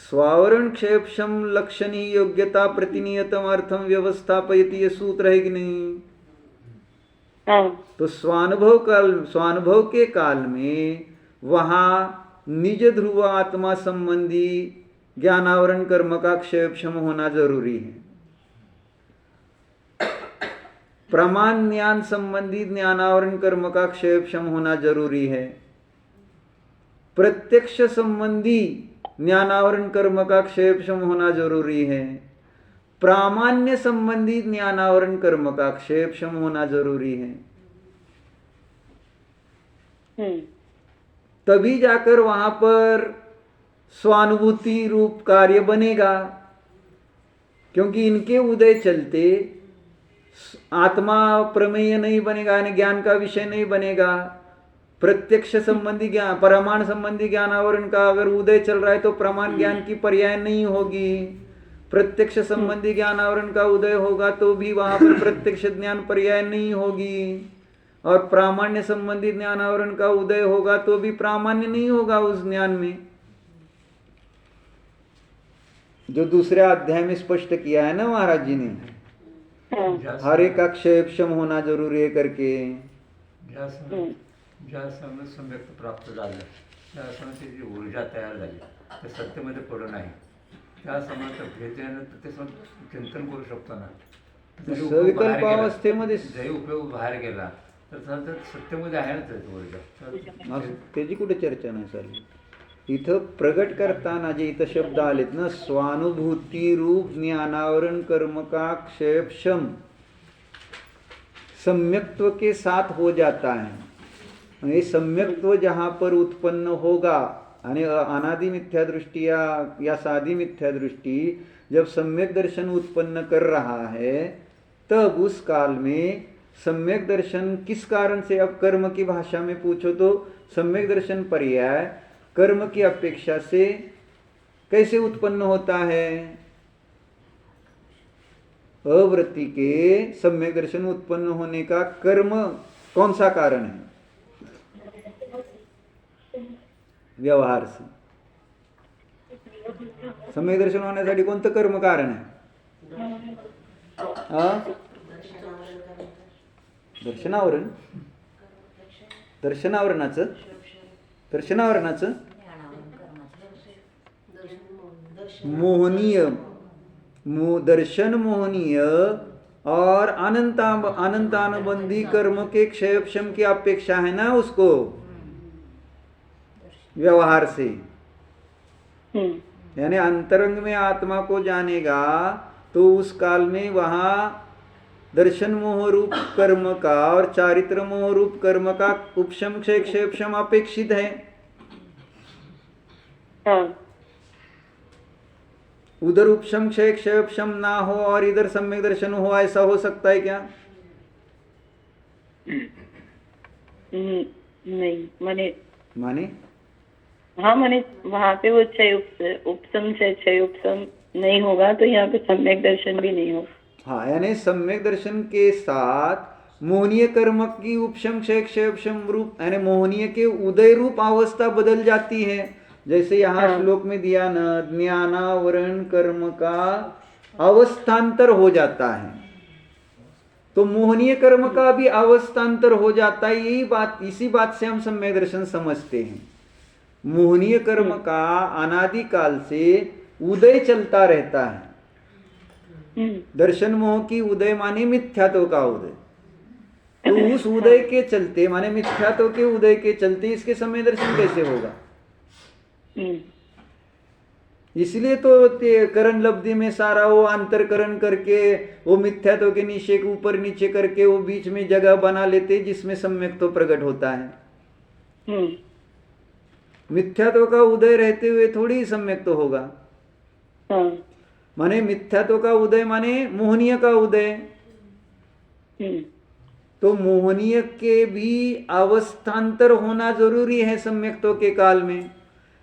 A: स्वावरण क्षेपशम लक्षणी योग्यता प्रतिनियतम अर्थम व्यवस्थापयति, ये सूत्र है कि नहीं? तो स्वानुभव के काल में वहां निज ध्रुव आत्मा संबंधी ज्ञानावरण कर्म का क्षेपशम होना जरूरी है। प्रमाण ज्ञान संबंधी ज्ञानावरण कर्म का क्षेपशम होना जरूरी है। प्रत्यक्ष संबंधी ज्ञानावरण कर्म का क्षेपशम होना जरूरी है। प्रामाण्य संबंधी ज्ञानावरण कर्म का क्षेपशम होना जरूरी है। तभी जाकर वहां पर स्वानुभूति रूप कार्य बनेगा, क्योंकि इनके उदय चलते आत्मा प्रमेय नहीं बनेगा, यानी ज्ञान का विषय नहीं बनेगा। प्रत्यक्ष संबंधी ज्ञान, प्रमाण संबंधी ज्ञानावरण का अगर उदय चल रहा है तो प्रमाण ज्ञान की पर्याय नहीं होगी। प्रत्यक्ष संबंधी ज्ञानावरण का उदय होगा तो भी वहां पर प्रत्यक्ष ज्ञान पर्याय नहीं होगी। और प्रामाण्य संबंधी ज्ञानावरण का उदय होगा तो भी प्रामाण्य नहीं होगा उस ज्ञान में, जो दूसरे अध्याय में स्पष्ट किया है ना महाराज जी ने, हर एक का क्षेपशम होना जरूरी है करके।
D: ज्या समय सम्यक्त प्राप्त झालं त्या समयाची जी ऊर्जा तयार झाली ते सत्तेमध्ये पडून आहे, त्या समयाचं भेदन ते चिंतन करू शकतो ना।
A: सविकल्पावस्थेमध्ये
D: जरी उपयोग बाहेर गेला तर सत्तेमध्ये आहे ना त्याची ऊर्जा,
A: त्याची कुठे चर्चा नाही चालली। इथं प्रगट करताना जे इथं शब्द आलेत ना, स्वानुभूति रूप ज्ञानावरण कर्म का क्षेपशम सम्यक्त्व के साथ हो जाता है। ये सम्यक्त्व जहाँ पर उत्पन्न होगा, यानी अनादि मिथ्या दृष्टि या सादी मिथ्या दृष्टि जब सम्यक दर्शन उत्पन्न कर रहा है, तब उस काल में सम्यक दर्शन किस कारण से, अब कर्म की भाषा में पूछो तो सम्यक दर्शन पर्याय कर्म की अपेक्षा से कैसे उत्पन्न होता है? अवृत्ति के सम्यक दर्शन उत्पन्न होने का कर्म कौन सा कारण है? व्यवहार से सम्यक दर्शन होण्यासाठी कोणतं कर्म कारण आहे? दर्शनावरणाचं मोहनीय, दर्शन मोहनीय और अनंतानुबंधी कर्म के क्षेपशम की अपेक्षा है ना उसको व्यवहार से। यानी अंतरंग में आत्मा को जानेगा तो उस काल में वहां दर्शन मोह रूप कर्म का और चारित्र मोह रूप कर्म का उपशम क्षेपशम अपेक्षित है। उधर उपशम क्षेपशम ना हो और इधर सम्यक दर्शन हो, ऐसा हो सकता है क्या?
B: नहीं।
A: माने
B: हाँ, माने वहाँ पे वो उपशम से उपशम नहीं होगा तो यहाँ पे सम्यक दर्शन भी नहीं होगा।
A: हाँ, यानी सम्यक दर्शन के साथ मोहनीय कर्म की उपशम क्षेपशम रूप, यानी मोहनीय के उदय रूप अवस्था बदल जाती है। जैसे यहाँ श्लोक में दिया न, ज्ञानावरण कर्म का अवस्थांतर हो जाता है, तो मोहनीय कर्म का भी अवस्थांतर हो जाता है। यही बात, इसी बात से हम सम्यक दर्शन समझते हैं। मोहनीय कर्म का अनादिकाल से उदय चलता रहता है। दर्शन मोह की उदय माने मिथ्यात्व का उदय, तो उस उदय के चलते माने मिथ्यात्व के उदय के चलते इसके सम्यक दर्शन कैसे होगा? इसलिए तो करण लब्धि में सारा वो अंतरकरण करके वो मिथ्यात्व के निश्चय को ऊपर नीचे करके वो बीच में जगह बना लेते जिसमें सम्यक तो प्रकट होता है। मिथ्यात्व का उदय रहते हुए थोड़ी सम्यक तो होगा। माने मिथ्यात्व का उदय माने मोहनीय का उदय, तो मोहनीय के भी अवस्थांतर होना जरूरी है सम्यक्तों के काल में।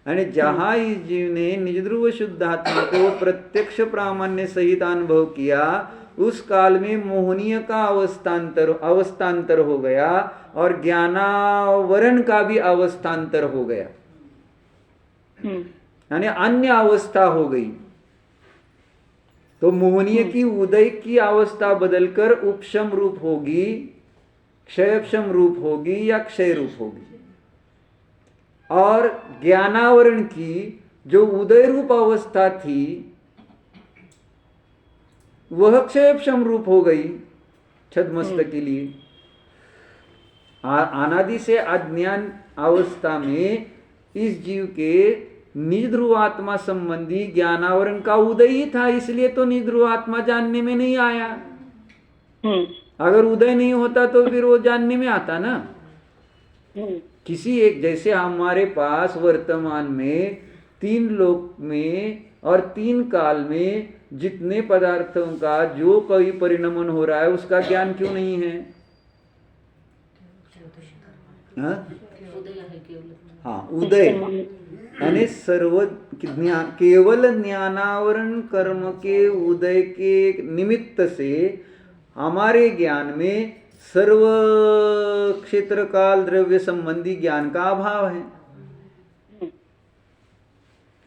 A: आणि जहां इस जीव ने निजध्रुव शुद्ध आत्मा को प्रत्यक्ष प्रामाण्य सहित अनुभव किया, उस काल में मोहनीय का अवस्थांतर हो गया और ज्ञानावरण का भी अवस्थांतर हो गया, यानी अन्य अवस्था हो गई। तो मोहनीय की उदय की अवस्था बदलकर उपशम रूप होगी, क्षयक्षम रूप होगी या क्षय रूप होगी, और ज्ञानावरण की जो उदय रूप अवस्था थी वह क्षयक्षम रूप हो गई छद्मस्त के लिए। अनादि से अज्ञान अवस्था में इस जीव के निज ध्रुव आत्मा संबंधी ज्ञानावरण का उदय ही था, इसलिए तो निज ध्रुव आत्मा जानने में नहीं आया। अगर उदय नहीं होता तो फिर वो जानने में आता ना। किसी एक, जैसे हमारे पास वर्तमान में 3 लोक में और 3 काल में जितने पदार्थों का जो कोई परिणमन हो रहा है उसका ज्ञान क्यों नहीं है? हाँ, उदय यानी सर्व केवल ज्ञानावरण कर्म के उदय के निमित्त से हमारे ज्ञान में सर्व क्षेत्र काल द्रव्य संबंधी ज्ञान का अभाव है।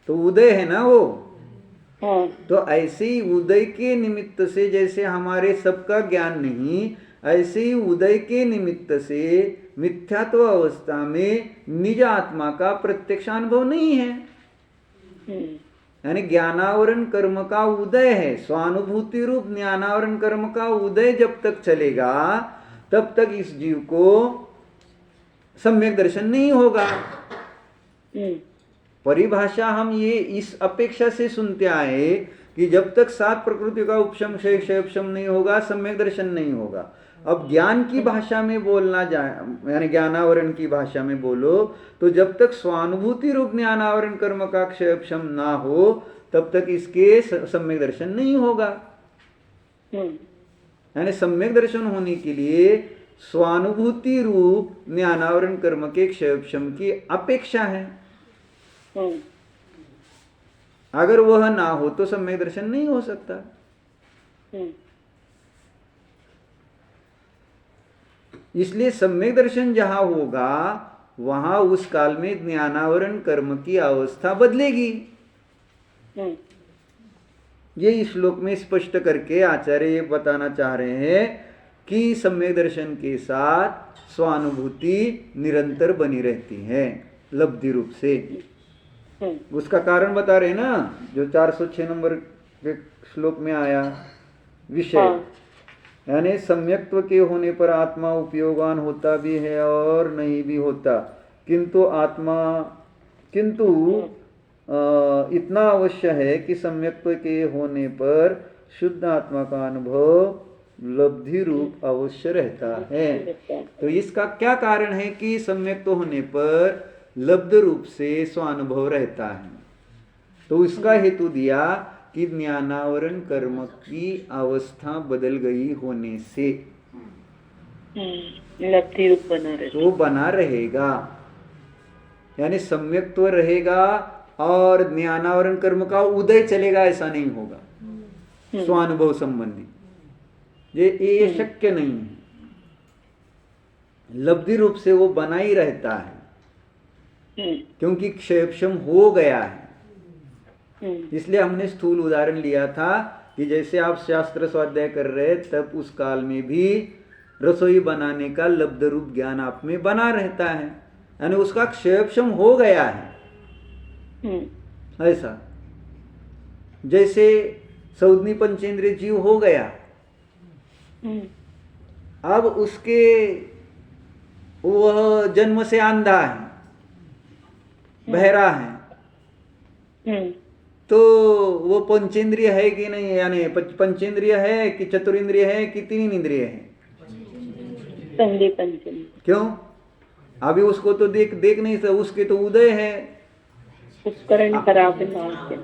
A: तो उदय है ना वो। तो ऐसे ही उदय के निमित्त से जैसे हमारे सबका ज्ञान नहीं, ऐसे ही उदय के निमित्त से मिथ्यात्व अवस्था में निज आत्मा का प्रत्यक्षानुभव नहीं है। यानी ज्ञानावरण कर्म का उदय है, स्वानुभूति रूप ज्ञानावरण कर्म का उदय जब तक चलेगा तब तक इस जीव को सम्यक दर्शन नहीं होगा। परिभाषा हम ये इस अपेक्षा से सुनते आए कि जब तक 7 प्रकृति का उपशम क्षय क्षयक्षम नहीं होगा सम्यक दर्शन नहीं होगा। अब ज्ञान की भाषा में बोलना जाए, यानी ज्ञानावरण की भाषा में बोलो तो जब तक स्वानुभूति रूप ज्ञानावरण कर्म का क्षयक्षम ना हो तब तक इसके सम्यक दर्शन नहीं होगा। यानी सम्यक दर्शन होने के लिए स्वानुभूति रूप ज्ञानावरण कर्म के क्षयक्षम की अपेक्षा है। अगर वह ना हो तो सम्यक दर्शन नहीं हो सकता। इसलिए सम्यक दर्शन जहां होगा वहां उस काल में ज्ञानावरण कर्म की अवस्था बदलेगी। ये इस श्लोक में स्पष्ट करके आचार्य ये बताना चाह रहे हैं कि सम्यक दर्शन के साथ स्वानुभूति निरंतर बनी रहती है लब्धि रूप से। उसका कारण बता रहे ना, जो 406 नंबर के श्लोक में आया विषय, यानी सम्यक्त्व के होने पर आत्मा उपयोगान होता भी है और नहीं भी होता, किंतु इतना अवश्य है कि सम्यक्त्व के होने पर शुद्ध आत्मा का अनुभव लब्धि रूप अवश्य रहता है। तो इसका क्या कारण है कि सम्यक्त्व होने पर लब्ध रूप से स्वानुभव रहता है? तो इसका हेतु दिया कि ज्ञानावरण कर्म की अवस्था बदल गई होने से
B: लब्धि रूप बना रहेगा,
A: तो बना रहेगा, यानी सम्यक्त्व रहेगा और ज्ञानावरण कर्म का उदय चलेगा ऐसा नहीं होगा स्वानुभव संबंधी। ये शक्य नहीं है। लब्धि रूप से वो बना ही रहता है। क्योंकि क्षयक्षम हो गया है।
B: हम्म,
A: इसलिए हमने स्थूल उदाहरण लिया था कि जैसे आप शास्त्र स्वाध्याय कर रहे तब उस काल में भी रसोई बनाने का लब्ध रूप ज्ञान आप में बना रहता है, यानी उसका क्षयक्षम हो गया है। ऐसा जैसे सौदनी पंचेंद्रिय जीव हो गया, अब उसके वह जन्म से अंधा है, बहरा है, तो वो पंचेंद्रिय है कि नहीं, यानी पंचेंद्रिय है कि चतुरिंद्रिय है कि तीन इंद्रिय है? क्यों? अभी उसको तो देख नहीं सकते, उसके तो उदय है।
B: उपकरण खराब है,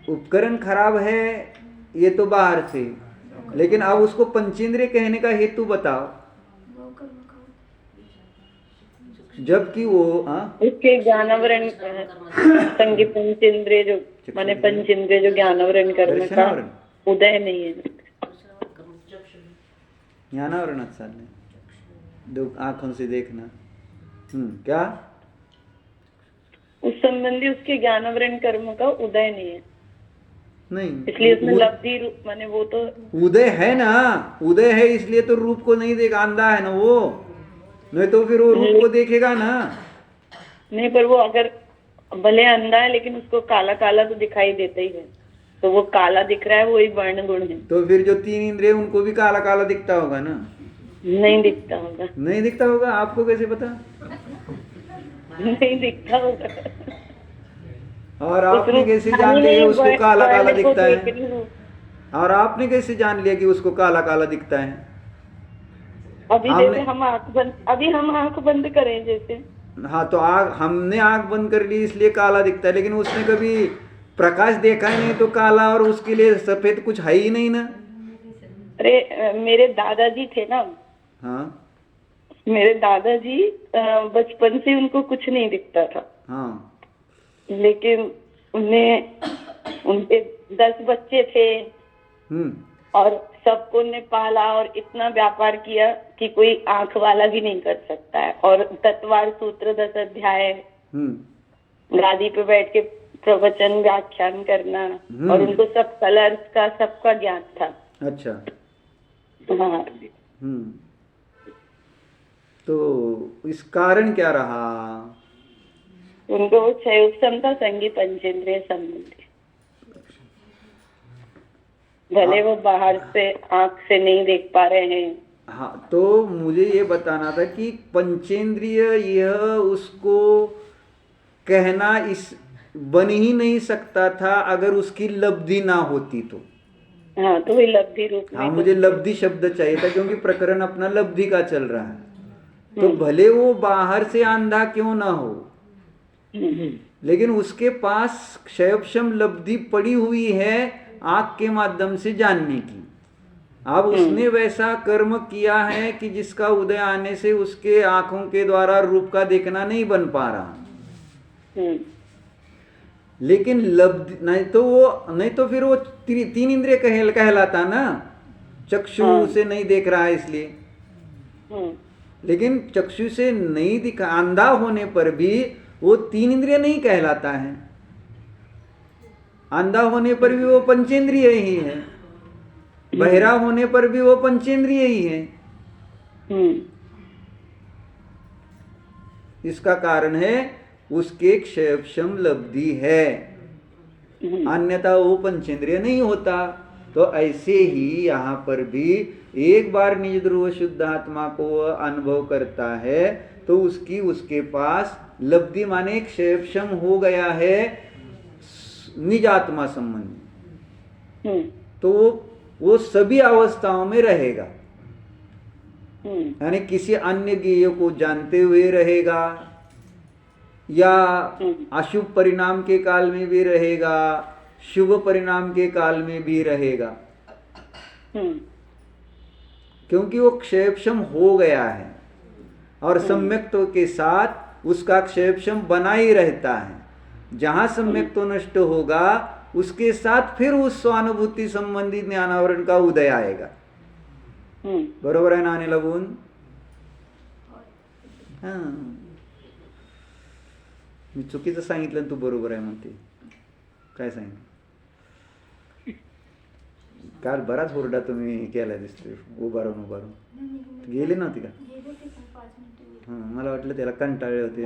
A: उपकरण खराब है ये तो बाहर से, लेकिन अब उसको पंचेंद्रिय कहने का हेतु बताओ। जबकि वो
B: उसके ज्ञानावरण संगी पंचेंद्रिय जो माने पंचेंद्रिय जो ज्ञानावरण कर्म का उदय नहीं है,
A: ज्ञानावरण चाललंय, दो आंखों से देखना। क्या
B: उस संबंधी उसके ज्ञानावरण कर्म का उदय नहीं है,
A: नहीं,
B: इसलिए उसमें लब्धि रूप माने वो तो
A: उदय है ना, उदय है इसलिए तो रूप को नहीं देख, अंधा है ना वो, नहीं तो फिर वो रूप को देखेगा ना।
B: नहीं, पर वो अगर भले अंधा है लेकिन उसको काला काला तो दिखाई देता ही है, तो वो काला दिख रहा है, वही वर्ण गुण है।
A: तो फिर जो तीन इंद्रिय उनको भी काला काला दिखता होगा ना?
B: नहीं दिखता होगा।
A: नहीं दिखता होगा, आपको कैसे पता?
B: नहीं दिखता होगा।
A: और आपने कैसे जान लिया उसको काला काला दिखता है? और आपने कैसे जान लिया कि उसको काला काला दिखता है?
B: अभी जैसे हम आंख बंद करें जैसे,
A: हाँ, तो हमने आंख बंद कर ली इसलिए काला दिखता है, लेकिन उसने कभी प्रकाश देखा ही नहीं, तो काला और उसके लिए सफेद कुछ है ही नहीं ना।
B: अरे मेरे दादाजी थे ना,
A: हाँ,
B: मेरे दादाजी बचपन से उनको कुछ नहीं दिखता था।
A: हाँ,
B: लेकिन उनके 10 बच्चे थे और सबको ने पाला और इतना व्यापार किया कि कोई आंख वाला भी नहीं कर सकता है। और तत्वार सूत्र 10 अध्याय, गादी पे बैठ के प्रवचन व्याख्यान करना, और उनको सब कलर्स का सबका ज्ञान था।
A: अच्छा,
B: हाँ,
A: तो इस कारण क्या रहा?
B: उनको क्षयोक्षम था, संगी पंचेंद्रिय संबंधी। भले वो बाहर से आंख से नहीं देख पा रहे हैं।
A: हाँ, तो मुझे ये बताना था कि पंचेंद्रिय यह उसको कहना इस बन ही नहीं सकता था अगर उसकी लब्धि ना होती तो।
B: हाँ, तो वही लब्धि रूप में।
A: हाँ, मुझे लब्धि शब्द चाहिए था क्योंकि प्रकरण अपना लब्धि का चल रहा है। तो भले वो बाहर से अंधा क्यों ना हो, लेकिन उसके पास क्षयक्षम लब्धि पड़ी हुई है आंख के माध्यम से जानने की। अब उसने वैसा कर्म किया है कि जिसका उदय आने से उसके आंखों के द्वारा रूप का देखना नहीं बन पा रहा। लेकिन लब्धि नहीं तो फिर वो तीन इंद्रिय कहलाता ना, चक्षु से नहीं देख रहा है इसलिए। लेकिन चक्षु से नहीं दिखा, अंधा होने पर भी वो तीन इंद्रिय नहीं कहलाता है, अंधा होने पर भी वो पंचेंद्रिय ही है, बहरा होने पर भी वो पंचेंद्रिय ही है। इसका कारण है उसके क्षयक्षम लब्धि है, अन्यथा वो पंचेंद्रिय नहीं होता। तो ऐसे ही यहाँ पर भी एक बार निज ध्रुव शुद्ध आत्मा को अनुभव करता है तो उसके पास लब्धि माने क्षयक्षम हो गया है निज आत्मा संबंधी, तो वो सभी अवस्थाओं में रहेगा, यानी किसी अन्य ज्ञेय को जानते हुए रहेगा या अशुभ परिणाम के काल में भी रहेगा, शुभ परिणाम के काल में भी रहेगा, क्योंकि वो क्षयक्षम हो गया है और सम्यक्त्व के साथ उसका क्षयक्षम बना ही रहता है। जहां सम्यक्त्व नष्ट होगा उसके साथ फिर उस स्वानुभूति संबंधी ज्ञानावरण का उदय आएगा। बरोबर है ना अनिल अबून? हाँ, मी चुकीचं सांगितलं आणि तू बरोबर आहे म्हणते. काय सांगितलं? काल बराच हुरडा तुम्ही केला दिसतोय, उभारून गेली नव्हती का? मला वाटलं त्याला कंटाळले होते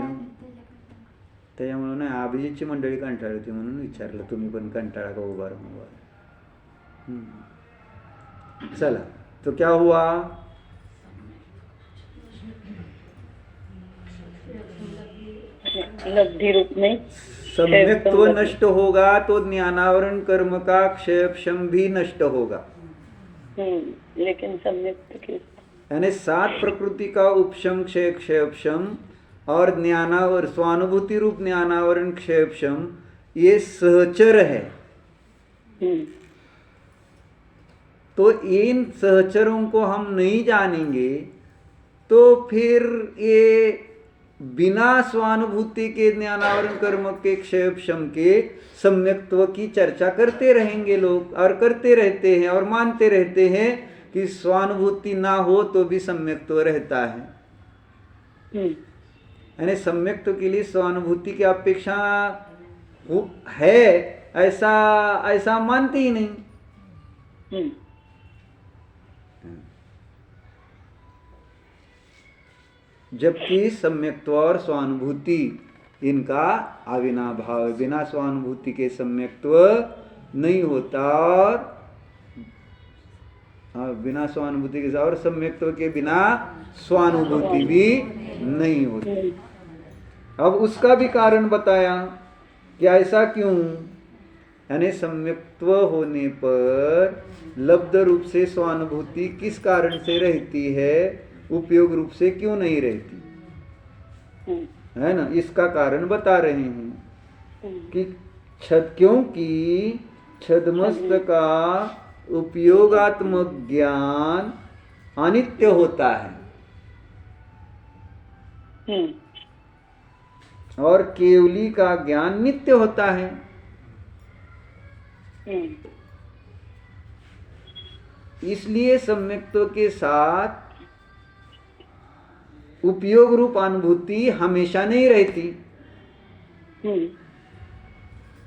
A: त्याच्यामुळे. नाही, अभिजितची मंडळी कंटाळली होती म्हणून विचारलं, तुम्ही पण कंटाळा का उभारून. चला, तो क्या हुआ?
B: लब्धि रूप में
A: सम्यक्त्व नष्ट होगा तो ज्ञानावरण कर्म का क्षयक्षम भी नष्ट होगा.
B: लेकिन सम्यक्त की
A: यानी 7 प्रकृति का उपशम क्षय क्षयक्षम और ज्ञानावर स्वानुभूति रूप ज्ञानावरण क्षयक्षम ये सहचर है. तो इन सहचरों को हम नहीं जानेंगे तो फिर ये बिना स्वानुभूति के ज्ञानावरण कर्म के क्षयक्षम के सम्यक्त्व की चर्चा करते रहेंगे लोग, और करते रहते हैं और मानते रहते हैं कि स्वानुभूति ना हो तो भी सम्यक्त्व रहता है. यानी सम्यक्त्व के लिए स्वानुभूति की अपेक्षा है ऐसा मानते ही नहीं. जबकि सम्यक्त्व और स्वानुभूति इनका अविनाभाव, बिना स्वानुभूति के सम्यक्त्व नहीं होता, और बिना स्वानुभूति के और सम्यक्त्व के बिना स्वानुभूति भी नहीं होती. अब उसका भी कारण बताया कि ऐसा क्यों. यानी सम्यक्त्व होने पर लब्ध रूप से स्वानुभूति किस कारण से रहती है, उपयोग रूप से क्यों नहीं रहती, है ना. इसका कारण बता रहे हैं कि क्योंकि छद्मस्त का उपयोगात्मक ज्ञान अनित्य होता है और केवली का ज्ञान नित्य होता है. इसलिए सम्यक्त्व के साथ उपयोग रूप अनुभूति हमेशा नहीं रहती.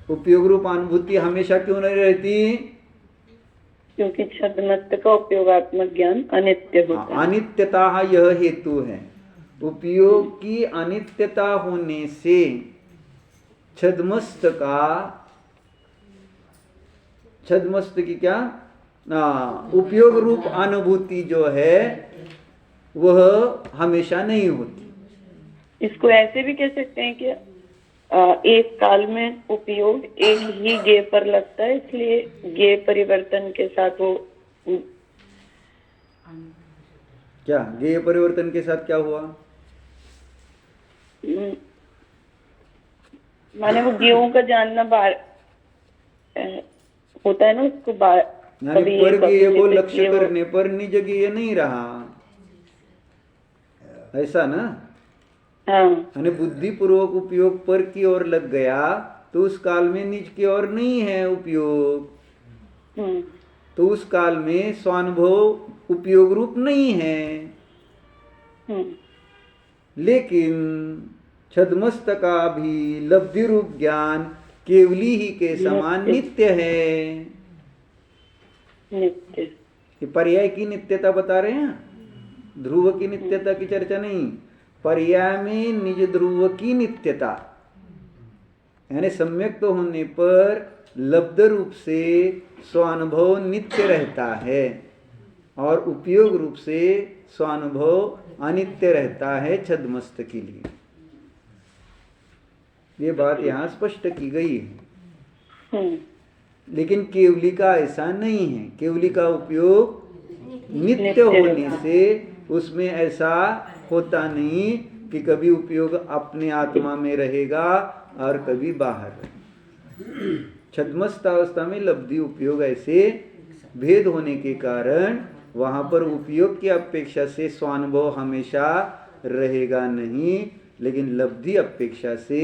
A: उपयोग रूप अनुभूति हमेशा क्यों नहीं रहती?
B: क्योंकि छद्मस्त का उपयोगात्मक ज्ञान अनित्य होता है.
A: अनित्यता यह हेतु है. उपयोग की अनित्यता होने से छद्मस्त की क्या उपयोग रूप अनुभूति जो है वह हमेशा नहीं होती.
B: इसको ऐसे भी कह सकते हैं कि एक काल में उपयोग एक ही गेय पर लगता है, इसलिए गेय परिवर्तन के साथ वो
A: क्या गेय परिवर्तन के साथ क्या हुआ?
B: माने वो गेयों का जानना होता है ना, उसको
A: पर गेय को लक्ष्य करने पर निज गेय नहीं रहा, ऐसा ना. हाँ. बुद्धि पूर्वक उपयोग पर की ओर लग गया तो उस काल में निज की ओर नहीं है उपयोग. तो उस काल में स्वानुभव उपयोग रूप नहीं है. लेकिन छद्मस्त का भी लब्धि रूप ज्ञान केवली ही के समान नित्य है. ये पर्याय की नित्यता बता रहे हैं, ध्रुव की नित्यता की चर्चा नहीं. पर्याय में निज ध्रुव की नित्यता, यानी सम्यक्त होने पर लब्ध रूप से स्वानुभव नित्य रहता है और उपयोग रूप से स्वानुभव अनित्य रहता है छद्मस्त के लिए. ये बात यहाँ स्पष्ट की गई है. लेकिन केवली का ऐसा नहीं है. केवली का उपयोग नित्य होने से उसमें ऐसा होता नहीं कि कभी उपयोग अपने आत्मा में रहेगा और कभी बाहर रहेगा. छद्मस्त अवस्था में लब्धि उपयोग ऐसे भेद होने के कारण वहां पर उपयोग की अपेक्षा से स्वानुभव हमेशा रहेगा नहीं, लेकिन लब्धि अपेक्षा से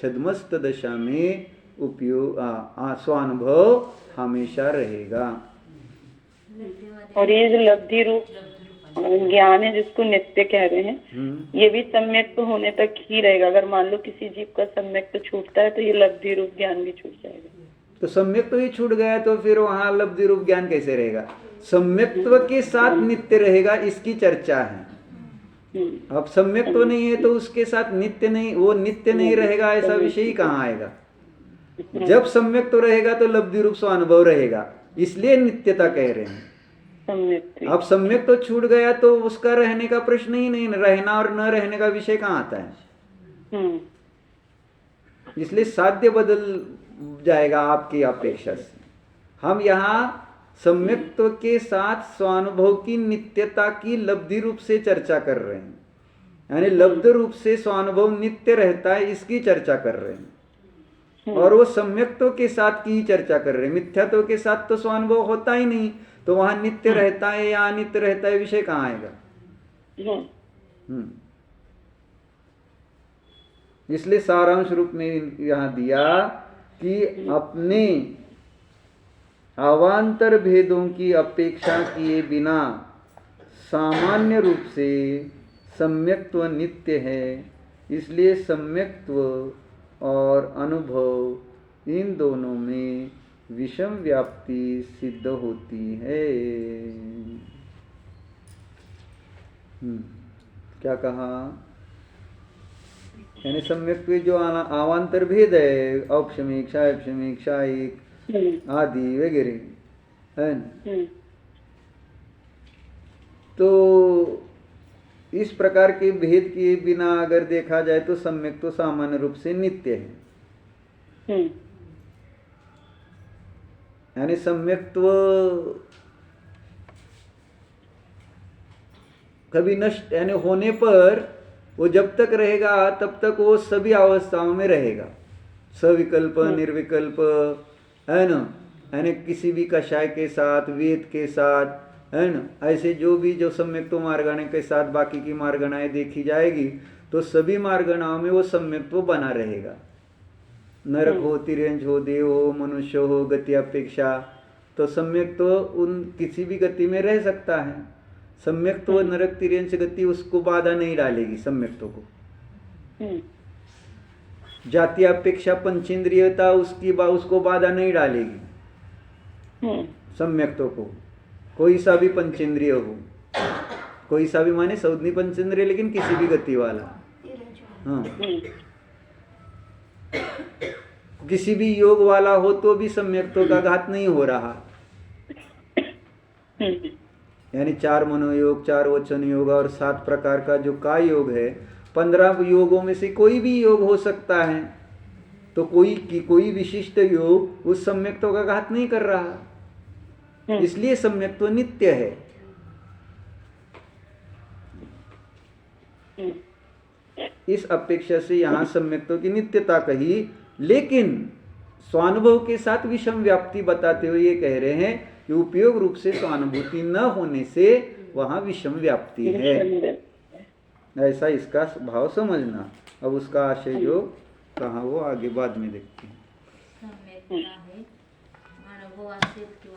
A: छद्मस्त दशा में उपयोग स्वानुभव हमेशा रहेगा.
B: और ये जो लब्धि रूप ज्ञान है जिसको नित्य कह रहे हैं, ये भी सम्यक तो होने तक ही रहेगा। अगर मान लो किसी जीव का सम्यक तो छूटता है तो ये लब्धि रूप ज्ञान भी छूट जाएगा।
A: तो सम्यक्त्व ही छूट गया तो फिर वहां लब्धि रूप ज्ञान कैसे रहेगा? सम्यक्त्व के साथ नित्य रहेगा, इसकी चर्चा है। अब सम्यक्त्व नहीं है तो उसके साथ नित्य नहीं, वो नित्य नहीं रहेगा ऐसा विषय ही कहाँ आएगा? जब सम्यक्त्व रहेगा तो लब्धि रूप स्वानुभव रहेगा, इसलिए नित्यता कह रहे हैं। अब सम्यक तो छूट गया तो उसका रहने का प्रश्न ही नहीं, रहना और न रहने का विषय कहाँ आता है? इसलिए साध्य बदल जाएगा आपकी अपेक्षा से। हम यहाँ सम्यक्त्व के साथ स्वानुभव की नित्यता की लब्धि रूप से चर्चा कर रहे हैं, यानी लब्ध रूप से स्वानुभव नित्य रहता है इसकी चर्चा कर रहे हैं। और वो सम्यक्त्व के साथ की ही चर्चा कर रहे हैं। मिथ्यात्व के साथ तो स्वानुभव होता ही नहीं, तो वहां नित्य रहता है या अनित्य रहता है विषय कहाँ आएगा? इसलिए सारांश रूप में यहां दिया कि अपने अवान्तर भेदों की अपेक्षा किए बिना सामान्य रूप से सम्यक्त्व नित्य है, इसलिए सम्यक्त्व और अनुभव इन दोनों में विषम व्याप्ति सिद्ध होती है। क्या कहा? यानी सम्यक्त्व जो अवान्तर भेद है, औपशमिक, सायपशमिक, सायिक आदि वगैरह है न? तो इस प्रकार के भेद किए बिना अगर देखा जाए तो सम्यक्त्व सामान्य रूप से नित्य है। यानी सम्यक्त्व कभी नष्ट, यानी होने पर वो जब तक रहेगा तब तक वो सभी अवस्थाओं में रहेगा, सविकल्प निर्विकल्प, है ना? यानी किसी भी कषाय के साथ, वेद के साथ, है ना? ऐसे जो भी जो सम्यक्त्व मार्गण के साथ बाकी की मार्गणाएं देखी जाएगी तो सभी मार्गणाओं में वो सम्यक्त्व बना रहेगा। नरक हो, तिर्यंच हो, देव हो, मनुष्य हो, गति अपेक्षा, तो सम्यक्त्व उन किसी भी गति में रह सकता है। सम्यक्त्व नरक तिर्यंच गति उसको बाधा नहीं डालेगी सम्यक्त्व को। जाति अपेक्षा पंचेंद्रियता उसको बाधा नहीं डालेगी सम्यक्त्व को। कोई सा भी पंचेंद्रिय हो, कोई सा भी माने सौदनी पंचेंद्रिय, लेकिन किसी भी गति वाला, हाँ, किसी भी योग वाला हो तो भी सम्यक्त्व का घात नहीं हो रहा। यानी 4 मनोयोग, 4 वचन योग और 7 प्रकार का जो काय योग है, 15 योगों में से कोई भी योग हो सकता है, तो कोई विशिष्ट योग उस सम्यक्त्व का घात नहीं कर रहा, इसलिए सम्यक्त्व नित्य है। इस अपेक्षा से यहाँ सम्यक्त्व की नित्यता कही, लेकिन स्वानुभव के साथ विषम व्याप्ति बताते हुए ये कह रहे हैं कि उपयोग रूप से स्वानुभूति न होने से वहाँ विषम व्याप्ति है। ऐसा इसका भाव समझना। अब उसका आशय जो कहा वो आगे बाद में देखते हैं।